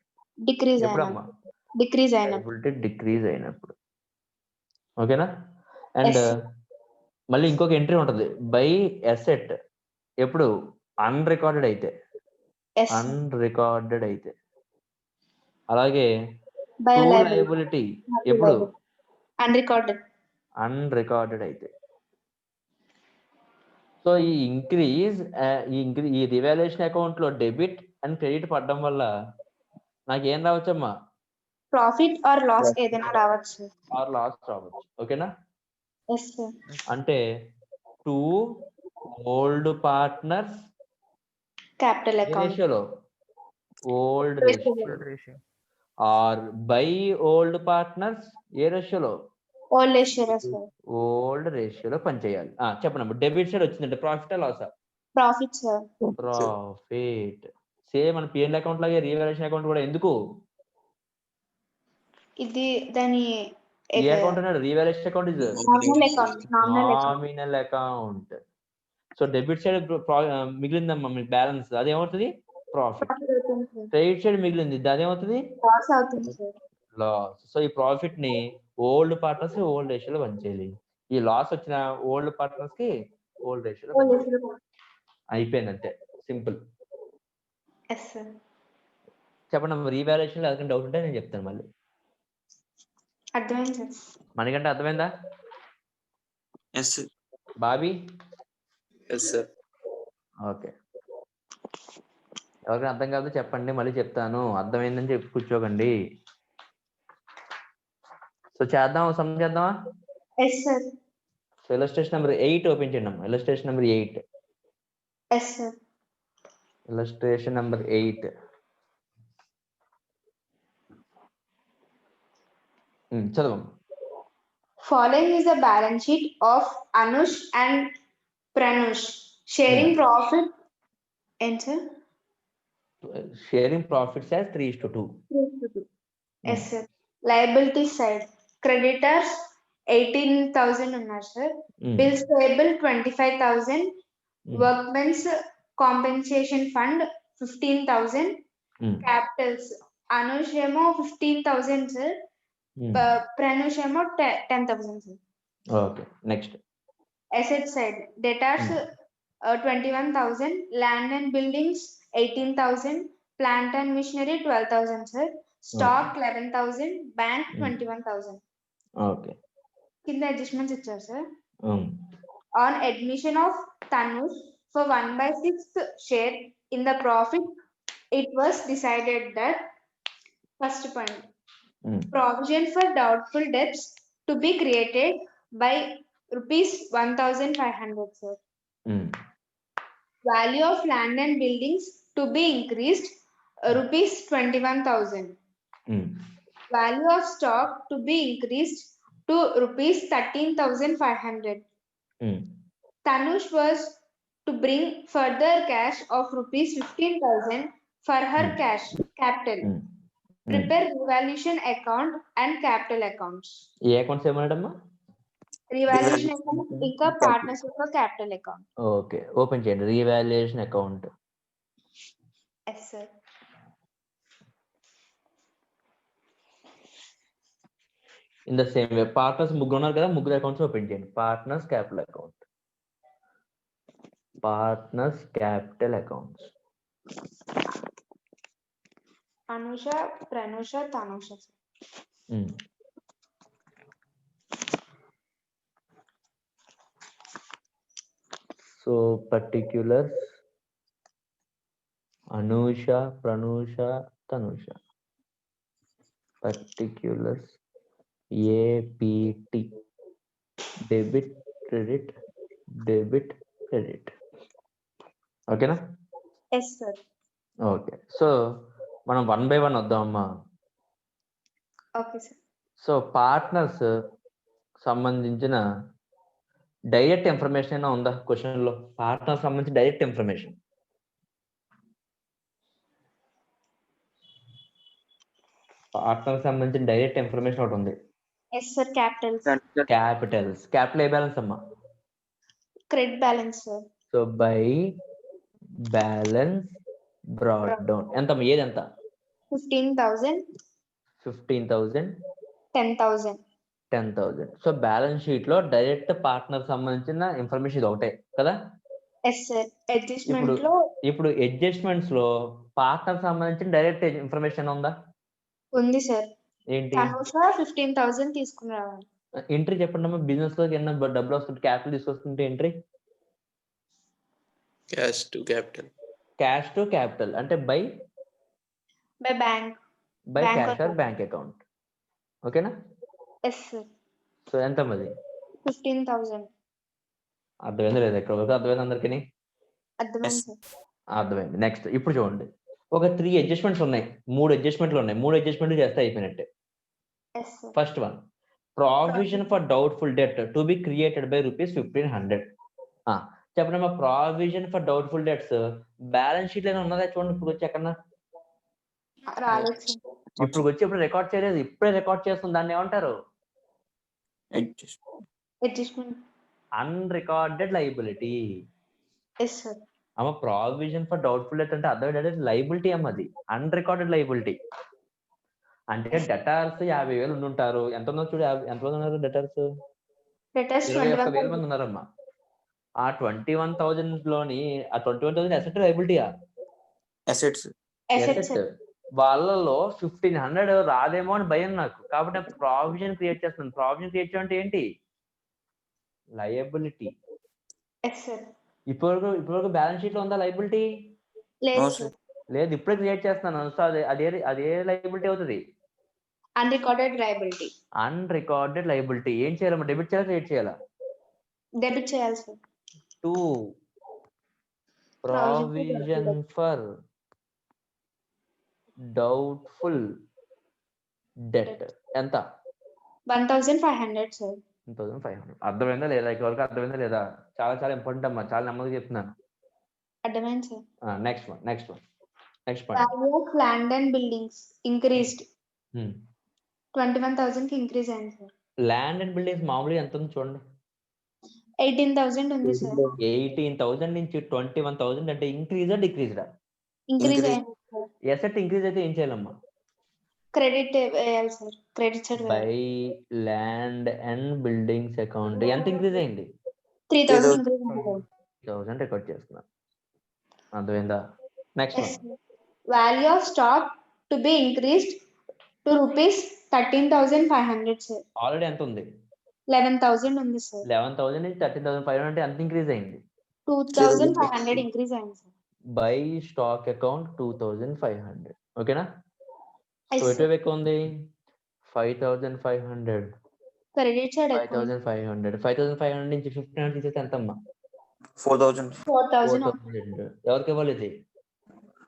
Decrease ఎప్పుడమ్మా, అయినప్పుడు. Decrease అయినప్పుడు. లయబిలిటీ డిక్రీజ్ అయినప్పుడు, ఓకేనా. And Yes. మళ్ళీ ఇంకొక ఎంట్రీ ఉంటుంది బై అసెట్ ఎప్పుడు అన్రికార్డెడ్ అయితే, Yes. అన్రికార్డెడ్ అయితే. అలాగే By టు liability. లయబిలిటీ ఎప్పుడు Unrecorded. అన్రికార్డెడ్ అయితే. సో ఈ ఈ రివాల్యుయేషన్ అకౌంట్ లో డెబిట్ అండ్ క్రెడిట్ పడడం వల్ల నాకు ఏం రావచ్చమ్మా, Profit or loss ఏదైనా రావచ్చు. ఆర్ లాస్ రావచ్చు, ఓకేనా. Yes, sir. అంటే to old partners Capital account. రేషియోలో, old Ratio. Ratio or by old partners ఏ రేషియోలో, All ratio, sir. ఓల్డ్ రేషియోలో పనిచేయాలి. చెప్పండి, డెబిట్ సైడ్ వచ్చిందంటే ప్రాఫిట్ లాసా, Profit, sir. ప్రాఫిట్. సేమ్ మన పిఎల్ అకౌంట్ లాగే రీవాల్యుయేషన్ అకౌంట్ కూడా ఎందుకు, ఇది దాని ఏ అకౌంట్ అన్నాడు, revaluation account is nominal account. Nominal account. Nominal account. So debit side మిగిలిందమ్మా మీకు బ్యాలెన్స్, అదేమవుతుంది ప్రాఫిట్. Profit అవుతుంది, sir. క్రెడిట్ సైడ్ మిగిలింది, అదేమవుతుంది Loss అవుతుంది, sir. లాస్. సో ఈ ప్రాఫిట్ ని ఓల్డ్ పార్ట్నర్స్ ఓల్డ్ రేషియోలో పనిచేయాలి, ఈ లాస్ వచ్చిన ఓల్డ్ పార్ట్నర్స్ కి ఓల్డ్ రేషియోలో All ratio. అయిపోయింది, అంతే సింపుల్. Yes, sir. చెప్పండి, రీవాల్యుయేషన్ లో ఎవరికైనా డౌట్ ఉంటే నేను చెప్తాను మళ్ళీ. అర్థమైంది, sir. మనకంటే అర్థమైందా yes Bobby? Yes sir. Okay, ఎవరికైనా అర్థం కాదు చెప్పండి, మళ్ళీ చెప్తాను. అర్థమైందని చెప్పి కూర్చోకండి. సో చేద్దామా? Yes, sir. So illustration number 8 open చేయండి. Illustration number 8. Yes, sir. Illustration number 8. చదవం. Following is a balance sheet of Anush and Pranush sharing profit. Enter. Sharing profits as 3:2. 3:2. Yes, sir. Liability side. Creditors 18,000 uన్నారు, sir. Bills payable 25,000. Workmen's compensation fund 15,000. Capitals. Anush ఏమో 15,000, sir. Pranush ఏమో 10,000, sir. Okay, next. Asset side. Debtors 21,000. Land and buildings 18,000. Plant and machinery 12,000, sir. Stock 11,000. Bank 21,000. Okay. Kin the adjustments ichcharu, sir. On admission of Tanush for 1/6 share in the profit, it was decided that first point, provision for doubtful debts to be created by rupees 1,500, sir. Value of land and buildings to be increased rupees 21,000. Value of stock to be increased to rupees 13,500. Tanush was to bring further cash of rupees 15,000 for her cash capital. Prepare revaluation account and capital accounts. ఏ accounts ఏమన్నాడమ్మా? Revaluation account ఇంకా partnership capital account. ఓకే, open చేయండి revaluation account. Yes, sir. In the same way partners ముగ్గురు ఉన్నారు కదా, ముగ్గురు accounts open చేయండి. Partners capital account, partners capital accounts. Anusha, Pranusha, Tanusha. So particulars Anusha, Pranusha, Tanusha. Particulars APT, debit, credit, ఓకేనా? Yes sir. Okay. So మనం 1 బై 1 వద్దామమ్మా. Okay sir. So partners సంబంధించిన డైరెక్ట్ ఇన్ఫర్మేషన్ అయినా ఉందా క్వశ్చన్లో? పార్ట్నర్ సంబంధించి డైరెక్ట్ ఇన్ఫర్మేషన్. పార్ట్నర్ సంబంధించిన డైరెక్ట్ ఇన్ఫర్మేషన్ ఒకటి ఉంది. Yes sir. Capitals. Capitals. Capital ఏ బ్యాలెన్స్ అమ్మా? Credit balance sir. So by balance brought down ఎంత ఏది ఎంత? 15,000. 15,000. 10,000. 10,000. సో బ్యాలెన్స్ షీట్ లో డైరెక్ట్ పార్ట్నర్ సంబంధించిన ఇన్ఫర్మేషన్ ఇది ఒకటే కదా? Yes sir. అడ్జస్ట్మెంట్ లో ఇప్పుడు అడ్జస్ట్మెంట్స్ లో పార్ట్నర్ సంబంధించిన డైరెక్ట్ ఇన్ఫర్మేషన్ ఉందా? ఉంది సార్. ఏంటి? తనుష 15,000 తీసుకుని రావాలి. ఎంట్రీ చెప్పండి అమ్మా. బిజినెస్ లోకి ఎన్న డబ్బులు వస్తుంటే క్యాపిటల్ తీసుకొస్తుంటే entry cash to capital. Cash to capital అంటే by bank. By Bank cash or account. Bank account. ఓకేనా? Yes sir. సో ఎంత మరి? 15,000. అర్థమైంది లేదా? ఇక్కడ వరకు అర్థమైంది అందరికీ? అర్థమైంది సార్. అర్థమైంది. నెక్స్ట్ ఇప్పుడు చూడండి, ఒక 3 అడ్జస్ట్మెంట్స్ ఉన్నాయి, 3 అడ్జస్ట్మెంట్లు ఉన్నాయి. 3 అడ్జస్ట్మెంట్లు చేస్తే అయిపోయినట్టే. Yes sir. First one, provision for doubtful debt to be created by ₹1,500. చెప్పండి మా provision for doubtful debts balance sheet లో ఉన్నదా? చూడండి ఇప్పుడు వచ్చి ఎక్కడన్నా. రాలేదు సార్. ఇప్పుడు వచ్చి ఇప్పుడు రికార్డ్ చేయలేదు, ఇప్పుడే రికార్డ్ చేస్తుంది. దాన్ని ఏమంటారు? Adjustment. Unrecorded liability. Yes sir. అమ్మ ప్రావిజన్ ఫర్ డౌట్ఫుల్ డెట్ అంటే అర్థం ఏంటంటే లైబిలిటీ అమ్మ, అది అన్రికార్డెడ్ లైబిలిటీ. అంటే డెటార్స్ 50,000 ఉండుంటారు. ఎంత ఉందో చూడు, ఎంతమంది ఉన్నారు డెటార్స్? లెటర్స్ 21,000 మంది ఉన్నారమ్మా. ఆ 21,000 లోని ఆ 21,000 అసెట్ లైబిలిటీయా? అసెట్స్. అసెట్. వాళ్ళలో 1,500 రాదేమో అని భయం నాకు, కాబట్టి నేను ప్రావిజన్ క్రియేట్ చేస్తున్నాను. ప్రావిజన్ క్రియేట్ చేయడం అంటే ఏంటి? లయబిలిటీ. Yes sir. ఇప్పటివరకు బ్యాలెన్స్ షీట్ లో ఉందా లయబిలిటీ? లేదు No, సార్. లేదు, ఇప్పుడే క్రియేట్ చేస్తున్నాను. సో అదే లయబిలిటీ అవుతుంది. Unrecorded liability. Unrecorded liability. ఏం చేయాలమ్మా? డెబిట్ చేయాలా క్రియేట్ చేయాలా? డెబిట్ చేయాలి sir. 2 provision for doubtful debt ఎంత? 1,500 సార్. 1,500. అర్థమైందా లేదా? ఇక్కడివరకు అర్థమైందా లేదా? చాలా చాలా ఇంపార్టెంట్ అమ్మా, చాలా నెమ్మదిగా చెప్తున్నాను. అర్థమైంది sir. Next point. Value of land and buildings increased. 21,000 కి ఇంక్రీజ్ అయింది సార్. ల్యాండ్ అండ్ బిల్డింగ్స్ మామూలుగా ఎంత ఉంది చూడండి. 18,000 ఉంది సార్. 18,000 నుంచి 21,000 అంటే ఇంక్రీజా డిక్రీజ్డా? Increase Increase. అయింది సార్. ఎసెట్ ఇంక్రీజ్ అయితే ఏం చేయాలమ్మా? క్రెడిట్ వేయాలి sir. Credit side by land and buildings account ఎంత ఇంక్రీజ్ అయింది? 3,000 ఇంక్రీజ్ అయింది సార్. 1,000 రికార్డ్ చేస్తున్నా. అర్థమైందా? Next Yes, sir. Value of stock to be increased to ₹13,500 sir. Already ఎంత ఉంది? 11,000 ఉంది సార్. 11,000 నుంచి 13,500 అంటే ఎంత ఇంక్రీజ్ అయింది? 2,500 ఇంక్రీజ్ అయింది సార్. By stock account 2,500. ఓకేనా? Yes, so sir. ఎటువైపు ఎక్కువ ఉంది? 5,500. క్రెడిట్ సైడ్ 5,500 నుంచి 1,500 తీసేస్తే ఎంత అమ్మా? 4,000. 4,000. 4,000. ఎవరికి ఇవ్వాలి ఇది?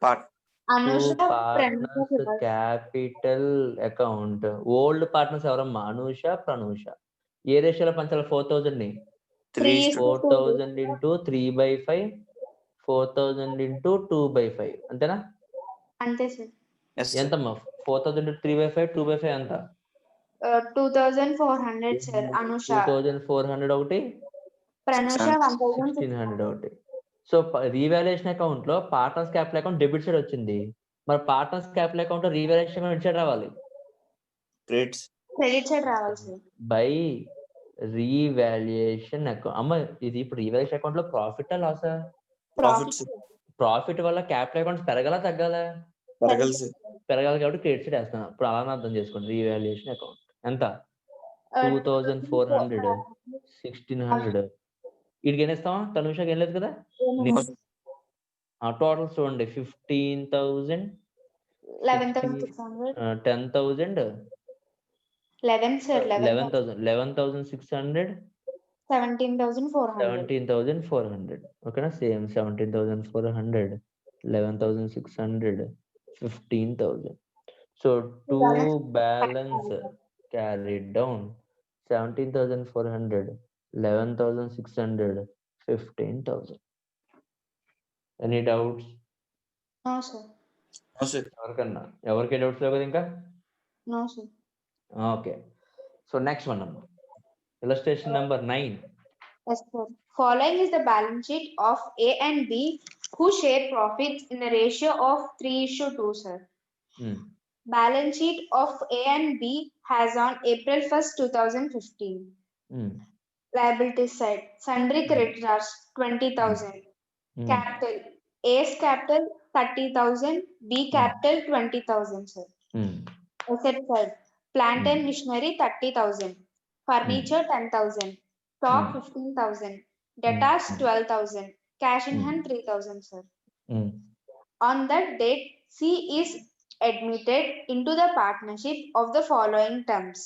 Part. Anusha partners capital account. Old partners ఎవరమ్మా? అనూష, ప్రనూష. ఏ రేషియోలో పంచాలి 4,000 ని? 4,000 ఇంటూ 3/5, 4,000 ఇంటూ 2/5 అంతేనా? అంతే సార్. Yes, sir. ఎంతమ్మా? 4,000 ఇంటూ 3/5, 2/5 ఎంత? 2,400 సార్. అనుష. 2,400 ఒకటి, ప్రనుష 1,600. 1,600 ఒకటి. సో రీవాల్యుయేషన్ అకౌంట్ లో partners capital account debit side వచ్చింది. మరి పార్ట్నర్స్ క్యాపిటల్ అకౌంట్ లో రీవాల్యుయేషన్ అకౌంట్ సైడ్ రావాలి. Credits. క్రెడిట్ సైడ్ రావాలి సార్. By revaluation account. అమ్మ ఇది ఇప్పుడు రీవాల్యుయేషన్ అకౌంట్ లో ప్రాఫిట్ లాసా? Profits. ప్రాఫిట్ వల్ల క్యాపిటల్ అకౌంట్ పెరగలా తగ్గాలా? పెరగాలి సార్. పెరగాలి కాబట్టి క్రెడిట్ సైడ్ వేస్తున్నాను. ఇప్పుడు అలానే అర్థం చేసుకోండి. రీవాల్యుయేషన్ అకౌంట్ ఎంత? 2,400, 1,600. వీడికి ఏం ఇస్తావా? తనుషకి ఏం లేదు కదా? టోటల్ చూడండి 15,000, 11,600. 10,000, 11 సార్. 11,600, 17,400. 17,400. ఓకేనా? Same 17,400, 11,600, 15,000. So to balance carried down 17,400, 11,600, 15,000. Any doubts? No, sir. ఎవరికి డౌట్స్ లేవు కదా ఇంకా? No, sir. Okay. So next one అమ్మా, illustration number 9. Yes, sir. Following is the balance sheet of A and B who share profits in a ratio of 3:2, sir. Balance sheet of A and B has on April 1st, 2015. Liabilities side, sundry creditors 20,000. Capital, A's capital 30,000, B capital 20,000, sir. Asset side, plant and machinery 30,000, furniture 10,000, stock 15,000, debtors 12,000, cash in hand 3,000, sir. On that date, C is admitted into the partnership of the following terms.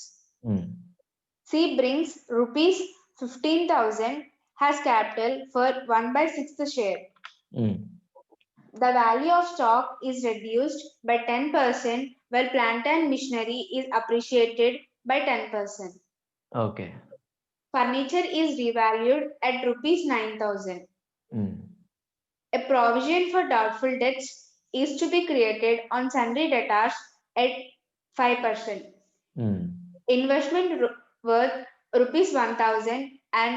C brings rupees 15,000, has capital for 1/6 share. The value of stock is reduced by 10% while plant and machinery is appreciated by 10%. Okay. Furniture is revalued at rupees 9,000. A provision for doubtful debts is to be created on sundry debtors at 5%. Investment worth rupees 1,000 and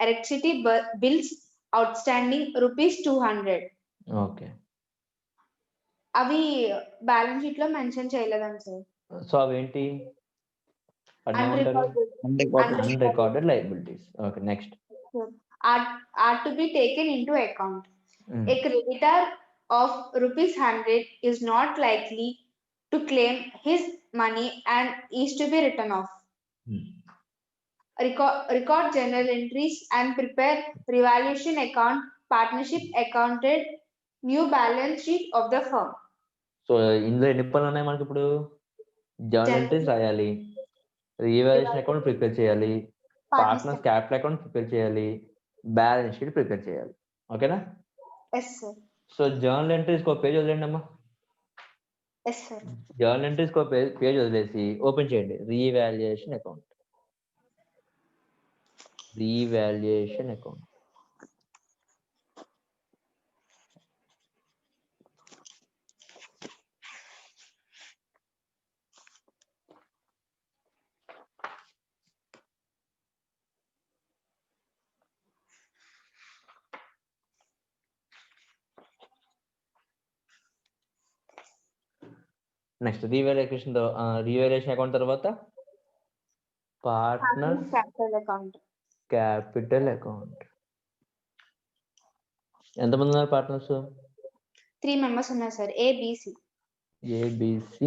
electricity bills outstanding rupees 200. Okay. అవి balance sheet లో mention చేయలేదండి sir. So అవేంటి? Unrecorded liabilities. Okay, next. Are to be taken into account. A creditor of rupees 100 is not likely to claim his money and is to be written off. Record journal entries and prepare revaluation account, partnership accounted new balance sheet of the firm. So ఇందులో ఎన్ని పనులు ఉన్నాయి మనకి ఇప్పుడు? Journal entries రాయాలి, revaluation account prepare చేయాలి, partners capital account prepare చేయాలి, balance sheet prepare చేయాలి. ఓకేనా? Yes, sir. So journal entries ఒక పేజ్ వదిలేండి అమ్మా. Yes, sir. జర్నల్ ఎంట్రీస్ ఒక పేజ్ వదిలేసి ఓపెన్ చేయండి. Revaluation account. Revaluation account. Next revaluation account తర్వాత పార్ట్నర్స్ క్యాపిటల్ అకౌంట్. ఎంతమంది ఉన్నారు పార్ట్నర్స్? 3 members ఉన్నారు sir. ABC.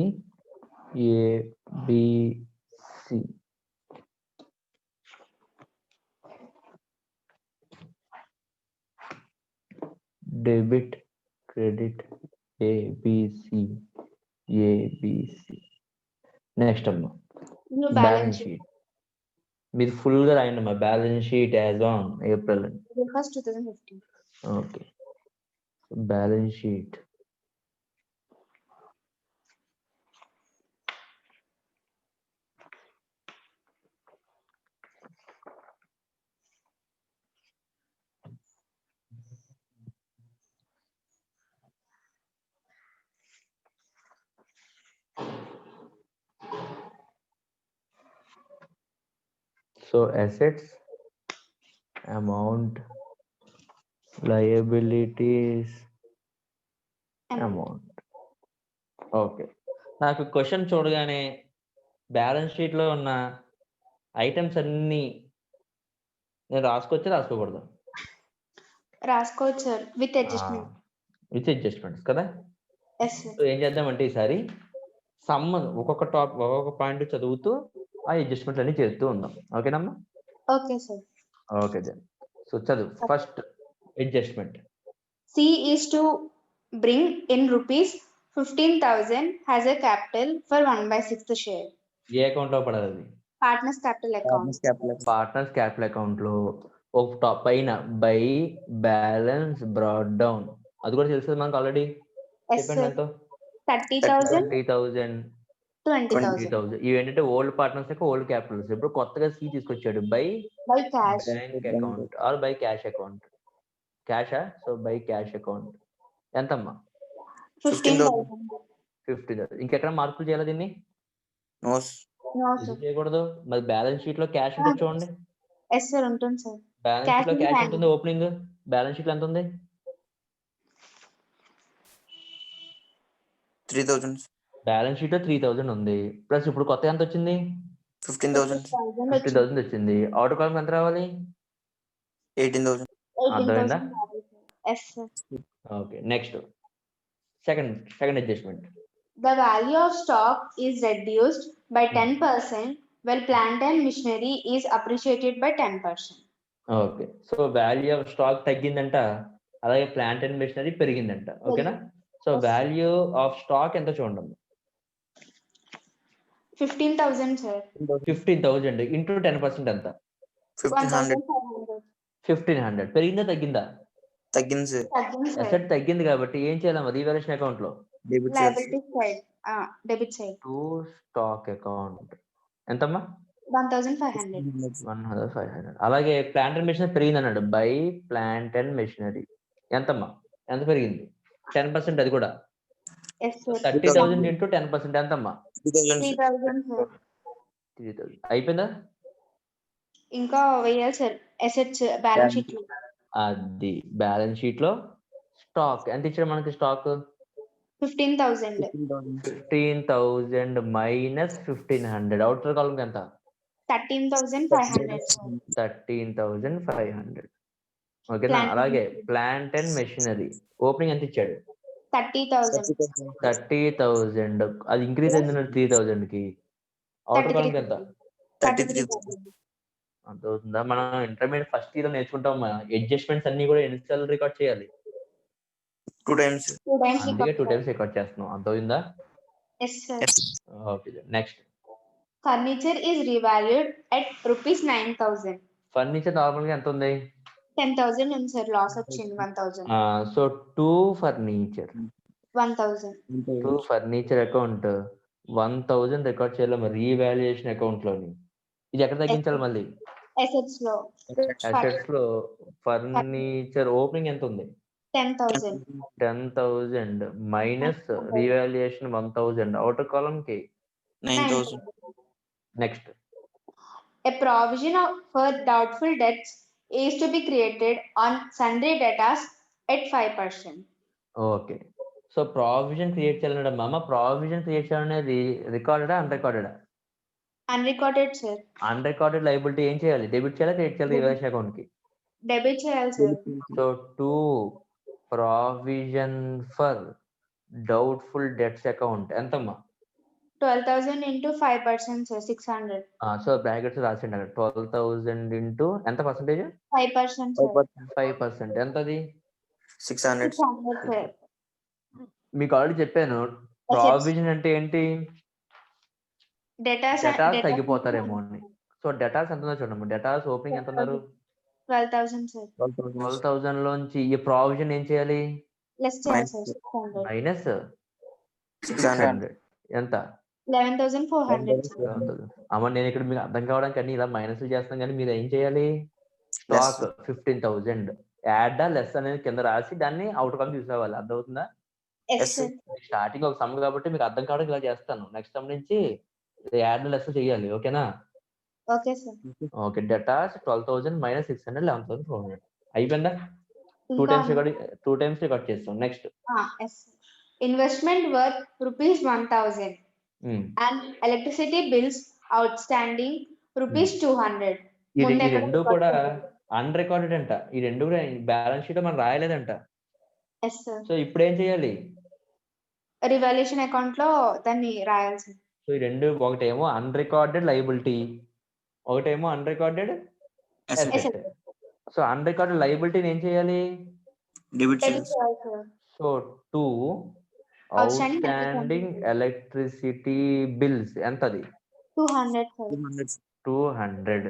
Debit credit ABC. Next అమ్మా బ్యాలెన్స్ షీట్. మీరు ఫుల్ గా రాయండి అమ్మా. Balance sheet as on April 1st, 2015. Okay. Balance sheet So assets, amount, liabilities, amount. Okay. నాకు క్వశ్చన్ చూడగానే బ్యాలెన్స్ షీట్ లో ఉన్న ఐటమ్స్ అన్ని నేను రాసుకోకూడదు? రాసుకోవచ్చు sir, with adjustment. With adjustments కదా? Yes, sir. సో ఏం చేద్దామంటే ఈసారి ఒక్కొక్క పాయింట్ చదువుతూ ఆ అడ్జస్ట్మెంట్ అన్ని చేస్తూ ఉందాం. ఓకేనమ్మా? Okay sir. Okay then. So చదువు. First adjustment. C is to bring in rupees 15,000 has a capital for 1/6 share. A account లో పడాలి అది? Partners capital account. Partners capital account లో ఒక టాప్ పైన బై బ్యాలెన్స్ బ్రాడ్ డౌన్, అది కూడా తెలుసు మనకు ఆల్రెడీ. చెప్పండి ఎంతో 30,000 30,000 20,000 20,000. ఇవి ఏంటంటే ఓల్డ్ పార్ట్నర్స్ యొక్క ఓల్డ్ క్యాపిటల్స్. ఇప్పుడు కొత్తగా సి తీసుకొచ్చాడు by by cash. Bank account or by cash account. క్యాషా? సో బై క్యాష్ అకౌంట్ ఎంతమ్మా? 15,000. 50,000. ఇంకెక్కడ మార్పులు చేయాలి దీన్ని? నో ఎందుకు సార్. చేయకూడదు? మరి బ్యాలెన్స్ షీట్ లో క్యాష్ ఉంటుంది చూడండి. ఎస్ సార్, ఉంటుంది సార్. బ్యాలెన్స్ షీట్ లో క్యాష్ ఉంటుంది. ఓపెనింగ్ బ్యాలెన్స్ షీట్ లో ఎంత ఉంది? 3,000. బ్యాలెన్స్ షీట్ లో 3,000 ఉంది. ప్లస్ ఇప్పుడు కొత్త ఎంత వచ్చింది? 15,000. 50,000 వచ్చింది. అవుటర్ కాలం ఎంత రావాలి? 18,000. అర్థమైందా? Yes sir. Okay, next second adjustment. The value of stock is reduced by 10% while plant and machinery is appreciated by 10%. Okay, so value of stock తగ్గిందంట, అలాగే ప్లాంట్ అండ్ మెషినరీ పెరిగిందంట. ఓకేనా? సో వాల్యూ ఆఫ్ స్టాక్ ఎంత చూడండి. 15,000 sir. 15,000 into 10% ఎంత? 1,500. 1,500. పెరిగిందా తగ్గిందా? తగ్గింది సార్. అసెట్ తగ్గింది కాబట్టి ఏం చేయాలమ్మా రీవాల్యుయేషన్ అకౌంట్ లో? Liability side, debit side. To stock account ఎంతమ్మా? 1,500. 1,500. అలాగే ప్లాంట్ అండ్ మెషినరీ పెరిగింది అన్నాడు బై ప్లాంట్ అండ్ మెషినరీ ఎంతమ్మా? ఎంత పెరిగింది? 10%. అది కూడా Yes sir. 30,000 ఇంటూ 10% ఎంతమ్మా? 3,000 సార్. 3,000. అయిపోయిందా? ఇంకా వేయాలి సార్ అసెట్స్ బ్యాలెన్స్ షీట్ లో. అది బ్యాలెన్స్ షీట్ లో స్టాక్ ఎంత ఇచ్చాడు మనకి? స్టాక్ 15,000. 15,000 మైనస్ 1,500. అవుటర్ కాలం ఎంత? 13,500. 13,500. ఓకేనా? అలాగే ప్లాంట్ అండ్ మెషినరీ ఓపెనింగ్ ఎంత ఇచ్చాడు? 30,000. 30,000. అది ఇంక్రీజ్ అయింది 3,000 కి. అవుటర్ కాలం ఎంత? 33,000. అర్థమవుతుందా? మనం ఇంటర్మీడియట్ ఫస్ట్ ఇయర్ నేర్చుకుంటాం అడ్జస్ట్మెంట్స్ అన్ని కూడా ఎన్నిసార్లు రికార్డ్ చేయాలి? 2 times. అందుకే 2 times రికార్డ్ చేస్తున్నాం. అర్థమైందా? Yes sir. Okay, next. Furniture is revalued at rupees 9,000. Furniture normal గా ఎంత ఉంది? 10,000 ఉంది సార్. లాస్ వచ్చింది 1,000. So to furniture 1,000. To furniture account 1,000 record చేయాలి మరి రీవాల్యుయేషన్ అకౌంట్ లోని. ఇది ఎక్కడ తగ్గించాలి మళ్ళీ? అసెట్స్ లో. అసెట్స్ లో ఫర్నిచర్ ఓపెనింగ్ ఎంత ఉంది? 10,000. 10,000 మైనస్ రీవాల్యుయేషన్ 1,000. అవుటర్ కాలం కి 9,000. Next. A provision for doubtful debts is to be created on sundry debtors at 5%. Okay, so provision create చేయాలన్నాడు మామ. ప్రావిజన్ క్రియేట్ చేయాలనేది రికార్డెడా అన్రికార్డెడా? Unrecorded sir. అన్రికార్డెడ్ లైబిలిటీ ఏం చేయాలి? డెబిట్ చేయాలా క్రెడిట్ చేయాలి రివాల్యుయేషన్ అకౌంట్ కి? Debit చేయాలి sir. So to provision for doubtful debts account ఎంతమ్మా? 12,000 into 5% sir. 600. సో బ్రాకెట్స్ రాసిండు అక్కడ 12,000 ఇంటూ ఎంత పర్సెంటేజ్? 5% sir. 5%. ఎంతది? 600. 600 sir. మీకు ఆల్రెడీ చెప్పాను ప్రావిజన్ అంటే ఏంటి? Debtors తగ్గిపోతారేమో అని. సో డెటాస్ ఎంత ఉందో చూడమ్మా. డెటాస్ ఓపెనింగ్ ఎంత ఉన్నారు? 12,000 sir. 12,000 లోంచి ఈ ప్రావిజన్ ఏం చేయాలి? Less చేయాలి sir. 600. మైనస్ 600. ఎంత? 11,400 sir. అమ్మ నేను ఇక్కడ మీకు అర్థం కావడానికి అన్ని ఇలా మైనస్ చేస్తాం కానీ మీరు ఏం చేయాలి? స్టాక్ 15,000 యాడ్ లెస్ అనేది కింద రాసి దాన్ని అవుట్ కాలం తీసుకోవాలి. అర్థమవుతుందా? Yes sir. స్టార్టింగ్ ఒక సమ్ కాబట్టి మీకు అర్థం కావడానికి ఇలా చేస్తాను. నెక్స్ట్ సమ్ నుంచి యాడ్ లెస్ చేయాలి. ఓకేనా? Okay sir. Okay, debtors 12,000 minus 600 11,400. అయిపోయిందా? 2 times రికార్డ్ చేస్తాం. Next. Yes. Investment worth rupees 1,000 and electricity bills outstanding rupees 200. ఈ రెండు కూడా అన్రికార్డెడ్ అంట. ఈ రెండు కూడా బ్యాలెన్స్ షీట్ మనం రాయలేదంట. Yes sir. సో ఇప్పుడు ఏం చేయాలి? రివాల్యుయేషన్ అకౌంట్ లో దాన్ని రాయాలి సార్. సో ఈ రెండు, ఒకటేమో అన్రికార్డెడ్ లయబిలిటీ, ఒకటేమో అన్రికార్డెడ్ అసెట్. సో అన్రికార్డెడ్ లయబిలిటీని ఏం చేయాలి? డెబిట్ చేయాలి sir. So to outstanding electricity bills ఎంతది? 200 sir. 200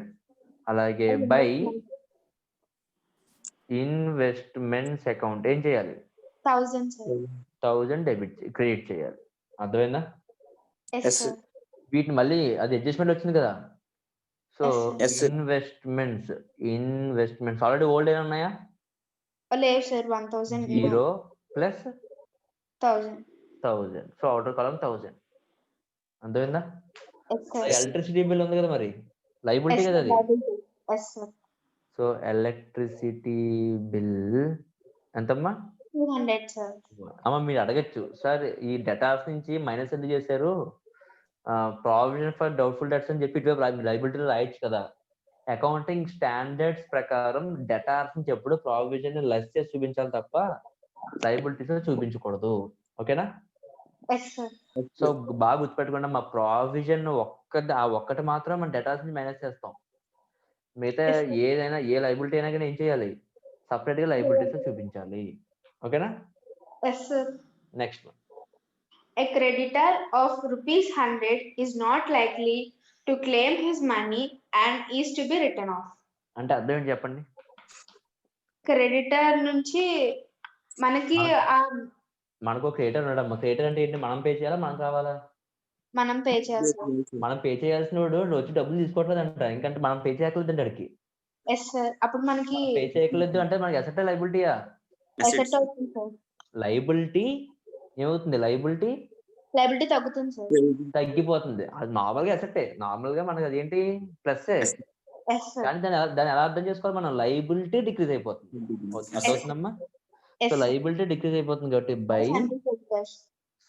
అలాగే బై ఇన్వెస్ట్మెంట్స్ అకౌంట్ ఏం చేయాలి 1000 sir. 1000 డెబిట్ క్రెడిట్ చేయాలి. అర్థమైందా? Yes Yes, sir. వీటిని మళ్ళీ అది అడ్జస్ట్మెంట్ వచ్చింది కదా. So Yes, sir. Investments already old ఏమైనా ఉన్నాయా? లేవు సార్ 1000 0 ప్లస్ 1000. 1000. సో అవుటర్ కాలం 1000. అర్థమైందా? Yes sir. ఎలక్ట్రిసిటీ బిల్ ఉంది కదా, మరి లైబిలిటీ Yes కదా sir. అది. Yes sir. So electricity bill ఎంతమ్మా? 200 sir. అమ్మ మీరు అడగచ్చు, సార్ ఈ డెటాస్ నుంచి మైనస్ ఎందుకు చేశారు, ప్రావిజన్ ఫర్ డౌట్ఫుల్ డెట్స్ అని చెప్పి ఇటువైపు లైబిలిటీలో రాయొచ్చు కదా. అకౌంటింగ్ స్టాండర్డ్స్ ప్రకారం డెటార్స్ నుంచి ఎప్పుడు ప్రావిజన్ లెస్ చేసి చూపించాలి తప్ప లైబిలిటీస్ చూపించకూడదు. ఓకేనా? Yes sir. సో బాగా గుర్తుపెట్టుకోండి, మా ప్రావిజన్ ఒక్కటి మాత్రం మనం డెటార్స్ నుంచి మైనస్ చేస్తాం. మిగతా Yes, sir. ఏదైనా ఏ లైబిలిటీ అయినా కానీ ఏం చేయాలి, సపరేట్ గా లైబిలిటీస్ చూపించాలి. ఓకేనా? Yes sir. Next A creditor of rupees 100 is not likely to claim his money and is to be written off. అంటే అర్థం ఏంటి చెప్పండి. క్రెడిటర్ నుంచి మనకి మనకు క్రియేటర్ ఉన్నాడమ్మా. క్రియేటర్ అంటే ఏంటి, మనం పే చేయాలా మనకు కావాలా? మనం పే చేయాలి. మనం పే చేయాల్సిన వాడు వచ్చి డబ్బులు తీసుకోవట్లేదు అంట, ఎందుకంటే మనం పే చేయట్లేదు అండి అడిగి. Yes sir. అప్పుడు మనకి పే చేయట్లేదు అంటే మనకి అసెట్ లైబిలిటీయా? అసెట్ అవుతుంది సార్. లైబిలిటీ ఏమవుతుంది, లైబిలిటీ తగ్గుతుంది సార్. తగ్గిపోతుంది. అది మామూలుగా అసెట్టే, నార్మల్ గా మనకి అదేంటి ప్లస్. కానీ దాన్ని ఎలా అర్థం చేసుకోవాలి మనం, లైబిలిటీ డిక్రీజ్ అయిపోతుంది. అర్థమవుతుందమ్మా? సో లైబిలిటీ డిక్రీజ్ అయిపోతుంది కాబట్టి బై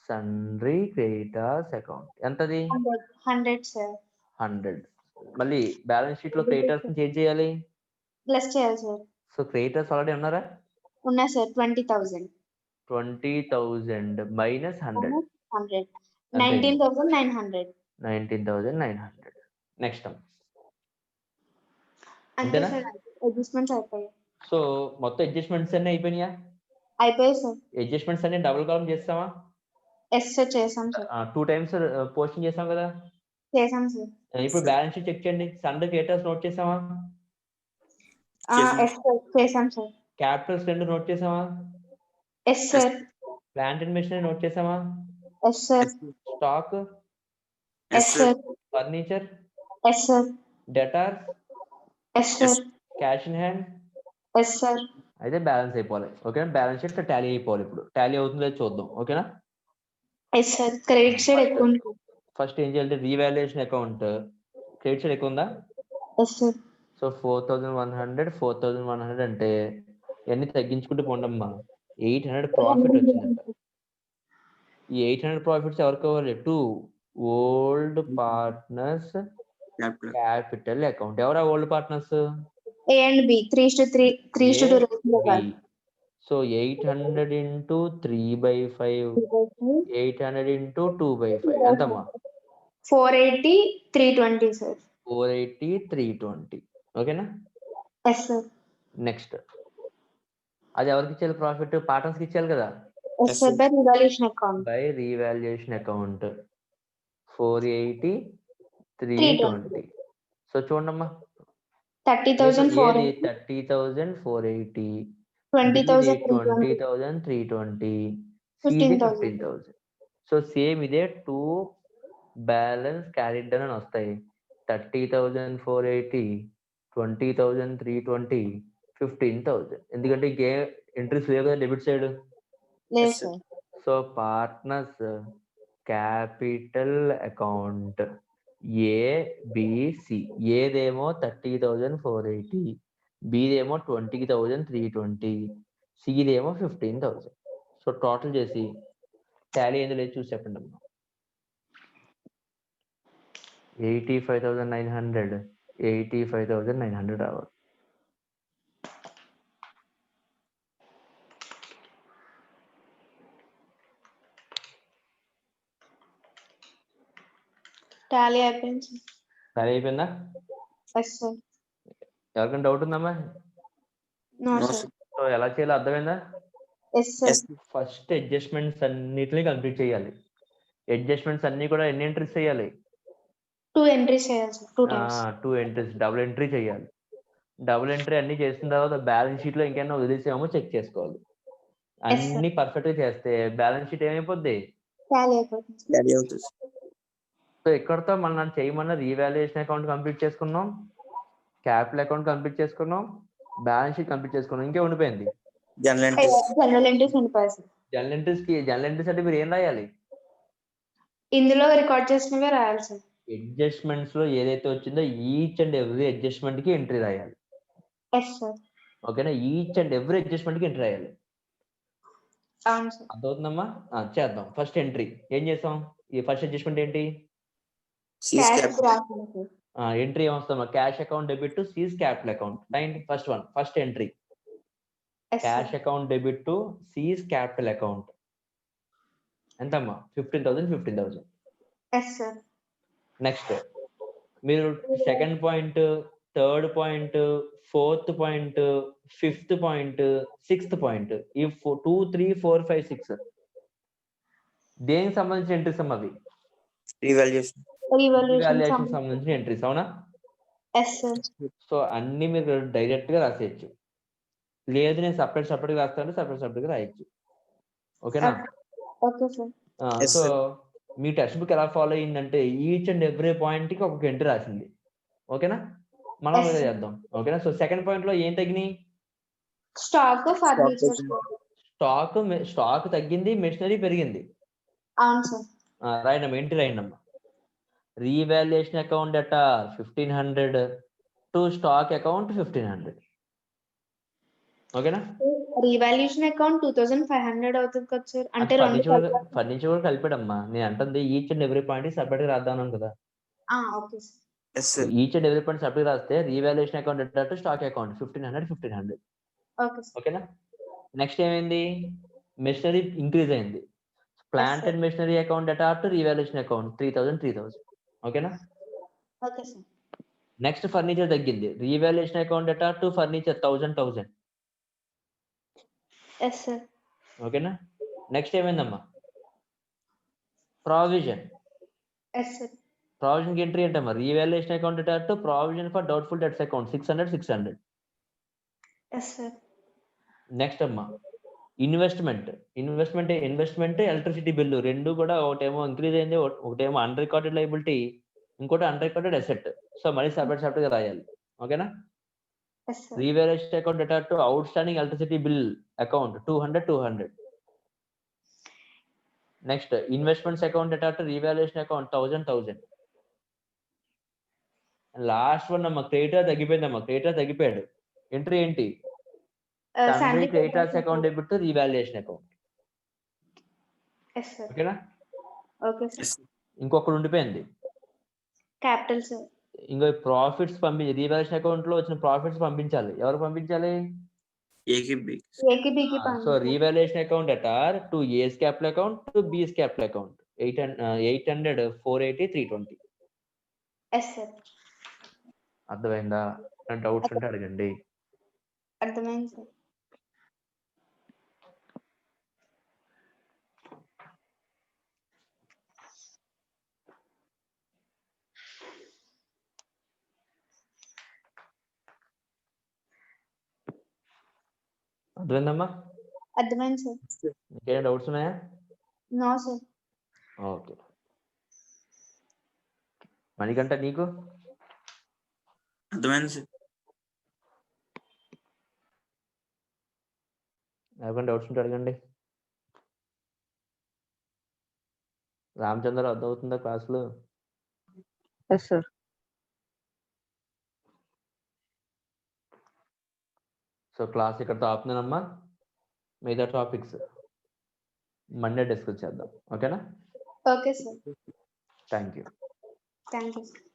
సన్రీ క్రెడిటర్స్ అకౌంట్ ఎంతది 100 సార్. 100. మళ్ళీ బ్యాలెన్స్ షీట్ లో క్రెడిటర్స్ నుంచి ఏం చేయాలి, ప్లస్ చేయాలి సార్. సో క్రెడిటర్స్ ఆల్రెడీ ఉన్నారా? ఉన్నా సార్. 20,000 మైనస్ 100 19,900. 19,900. నెక్స్ట్ అంతే సార్. అడ్జస్ట్మెంట్స్ అయిపోయాయి. సో మొత్తం అడ్జస్ట్మెంట్స్ అన్ని అయిపోయినాయా? అయిపోయాయి సార్. అడ్జస్ట్మెంట్స్ అన్ని డబుల్ కాలం చేస్తామా? ఎస్ సార్, చేసాం సార్. 2 times పోస్టింగ్ చేసాం కదా. చేసాం సార్. ఇప్పుడు బ్యాలెన్స్ షీట్ చెక్ చేయండి. సన్రీ క్రెడిటర్స్ నోట్ చేసామా? ఎస్ సార్, చేసాం సార్. క్యాపిటల్స్ 2 నోట్ చేసామా? Yes sir. Plant and machinery note చేసామా? Yes sir. Stock? Yes sir. Furniture? Yes sir. Debtors? Yes sir. Cash in hand? Yes sir. అయితే balance అయిపోవాలి. ఓకేనా? Balance sheet Tally అయిపోవాలి. ఇప్పుడు Tally అవుతుందో చూద్దాం. ఓకేనా? Yes sir. క్రెడిట్ సైడ్ ఎక్కువ ఉంటుంది. ఫస్ట్ ఏం చేయాలంటే రీవాల్యుయేషన్ అకౌంట్ క్రెడిట్ సైడ్ ఎక్కువ ఉందా? Yes sir. సో 4,100 అంటే ఇవన్నీ తగ్గించుకుంటూ పోండమ్మా. 800 ప్రాఫిట్ వచ్చిందంట. ఈ 800 ప్రాఫిట్స్ ఎవరికి కావాలి? To old partners capital account. ఎవరా old partners? A and B 3:2. So 800 into 3/5, 800 into 2/5 ఎంతమ్మా? 480, 320 సార్. 480, 320. ఓకేనా? Yes sir. నెక్స్ట్ అది ఎవరికి ఇచ్చేయాలి ప్రాఫిట్? పార్ట్నర్స్ కి ఇచ్చేయాలి కదా. Yes sir. By revaluation account. By revaluation account 480, 320. So చూడమ్మా, 30,480, 30,480, 20,000, 20,320, 15,000. సో సేమ్ ఇదే 2 బ్యాలెన్స్ క్యారీడ్ డౌన్ అని వస్తాయి. 30,480, 20,320, 15,000. ఎందుకంటే ఇంకే ఎంట్రీస్ లేవు కదా డెబిట్ సైడ్. లేదు sir. So partners capital account ABC, ఏదేమో 30,480, బీదేమో 20,320, సిదేమో 15,000. So total చేసి టాలీ ఏందో లేదు చూసి చెప్పండి అమ్మా. 85,900 రావాలి. టాలీ అయిపోయింది. టాలీ అయిపోయిందా? Yes sir. ఎవరికైనా డౌట్ ఉందమ్మా? No sir. సో ఎలా చేయాలో అర్థమైందా? Yes sir. ఫస్ట్ అడ్జస్ట్మెంట్స్ అన్నిటిని కంప్లీట్ చేయాలి. అడ్జస్ట్మెంట్స్ అన్ని కూడా ఎన్ని ఎంట్రీస్ చేయాలి? 2 ఎంట్రీస్ చేయాలి sir 2 times. 2 entries double entry చేయాలి. డబుల్ ఎంట్రీ అన్ని చేసిన తర్వాత బ్యాలెన్స్ షీట్ లో ఇంకేమైనా వదిలేసామో చెక్ చేసుకోవాలి. Yes, sir. అన్ని పర్ఫెక్ట్ గా చేస్తే బ్యాలెన్స్ షీట్ ఏమైపోద్ది? టాలీ అయిపోతుంది. టాలీ అవుతుంది. సో ఇక్కడతో మనం చేయమన్న రీవాల్యుయేషన్ అకౌంట్ కంప్లీట్ చేసుకున్నాం, క్యాపిటల్ అకౌంట్ కంప్లీట్ చేసుకున్నాం, బ్యాలెన్స్ షీట్ కంప్లీట్ చేసుకున్నాం. ఇంకే ఉండిపోయింది జనరల్ ఎంట్రీస్. జనరల్ ఎంట్రీస్ ఉండిపోయాయి సార్. జనరల్ ఎంట్రీస్ అంటే మీరు ఏం రాయాలి? ఇందులో రికార్డ్ చేసినవే రాయాలి సార్. అడ్జస్ట్మెంట్స్ లో ఏదైతే వచ్చిందో ఈచ్ అండ్ ఎవ్రీ అడ్జస్ట్మెంట్ కి ఎంట్రీ రాయాలి. Yes sir. ఓకేనా? ఈచ్ అండ్ ఎవ్రీ అడ్జస్ట్మెంట్ కి ఎంట్రీ రాయాలి. అవును సార్. అర్థమవుతుందమ్మా? చేద్దాం. ఫస్ట్ ఎంట్రీ ఏం చేసాం? ఈ ఫస్ట్ అడ్జస్ట్మెంట్ ఏంటి? C's cash capital. రాసింది సార్. ఎంట్రీ ఏమొస్తామా? Cash account debit to C's capital account. First one, first entry yes cash sir. Account debit to C's capital account. ఎంతమ్మా? 15,000. Yes sir. నెక్స్ట్ మీరు second point, third point, fourth point, fifth point, sixth point, ఈ 2, 3, 4, 5, 6 దేనికి సంబంధించిన entries అమ్మా? అవి revaluation. Revaluation సంబంధించిన entries. అవునా? Yes sir. So అన్ని మీరు డైరెక్ట్ గా రాసేయచ్చు. లేదు నేను సపరేట్ గా రాస్తాను, సపరేట్ గా రాయొచ్చు. ఓకేనా? Okay sir. Yes, so sir. మీ టెక్స్ట్ బుక్ ఎలా ఫాలో అయ్యిందంటే ఈచ్ అండ్ ఎవ్రీ పాయింట్ కి ఒక ఎంట్రీ రాసింది. ఓకేనా? మనం Yes, అదే sir. చేద్దాం. ఓకేనా? సో సెకండ్ పాయింట్ లో ఏం తగ్గినాయి? Stock furniture. స్టాక్ తగ్గింది, మెషినరీ పెరిగింది. అవును సార్. రాయండి ఎంట్రీ రాయండి. Revaluation account at 1500 to stock account 1500. ఓకేనా? రీవాల్యుయేషన్ అకౌంట్ 2500 అవుతుంది కదా సార్. అంటే ఫర్నిచర్ కూడా కలిపాడమ్మా. నేను అంటుంది each and every point separate గా రాద్దాం కదా. Okay sir. Yes, sir. Each and every point separate రాస్తే revaluation account at stock account 1500. Okay sir. ఓకేనా? నెక్స్ట్ ఏమైంది? మెషినరీ ఇంక్రీజ్ అయింది. Plant and machinery account at revaluation account 3000. ఓకేనా? Okay sir. Next furniture తగ్గింది. Revaluation account at furniture 1000. Yes sir. ఓకేనా? Next ఏమైందమ్మా? Provision. Yes sir. Provision entry ఏంటమ్మా? Revaluation account at provision for doubtful debts account 600. Yes sir. Next అమ్మా investment electricity bill రెండు కూడా ఒకటేమో increase అయింది, ఒకటేమో అన్ రికార్డెడ్ లయబిలిటీ, ఇంకోటి అన్ రికార్డెడ్ అసెట్. సో మళ్ళీ సెపరేట్ గా రాయాలి. ఓకేనా? Yes sir. Revaluation account at outstanding electricity bill account 200. Next investments account at revaluation account 1000. Last one అమ్మా క్రెడిటర్ తగ్గిపోయిందమ్మా. క్రెడిటర్ తగ్గిపోయాడు. ఎంట్రీ ఏంటి? Sundry creditors account debit to revaluation account. Yes sir. ఓకేనా? Okay sir. Yes. ఇంకొకటి ఉండిపోయింది. Capital sir. ఇంకో profits revaluation account లో వచ్చిన ప్రాఫిట్స్ పంపించాలి. ఎవరు పంపించాలి? ఏకి ఏకి సో రీవాల్యుయేషన్ అకౌంట్ అట్ to A's capital account to B's capital account 800, 480, 320. Yes sir. అర్థమైందా? డౌట్స్ ఉంటే అడగండి. అర్థమైంది సార్. అర్థమైందమ్మా? అర్థమైంది సార్. ఇంకేం డౌట్స్ ఉన్నాయా? No sir. ఓకే. మణికంట నీకు అర్థమైంది సార్. ఎవరికైనా డౌట్స్ ఉంటే అడగండి. రామచంద్ర అర్థమవుతుందా క్లాసులు? Yes sir. సో క్లాస్ ఇక్కడతో ఆపుతున్నానమ్మా. మిగతా టాపిక్స్ మండే డిస్కస్ చేద్దాం. ఓకేనా? Okay sir. Thank you. Thank you sir.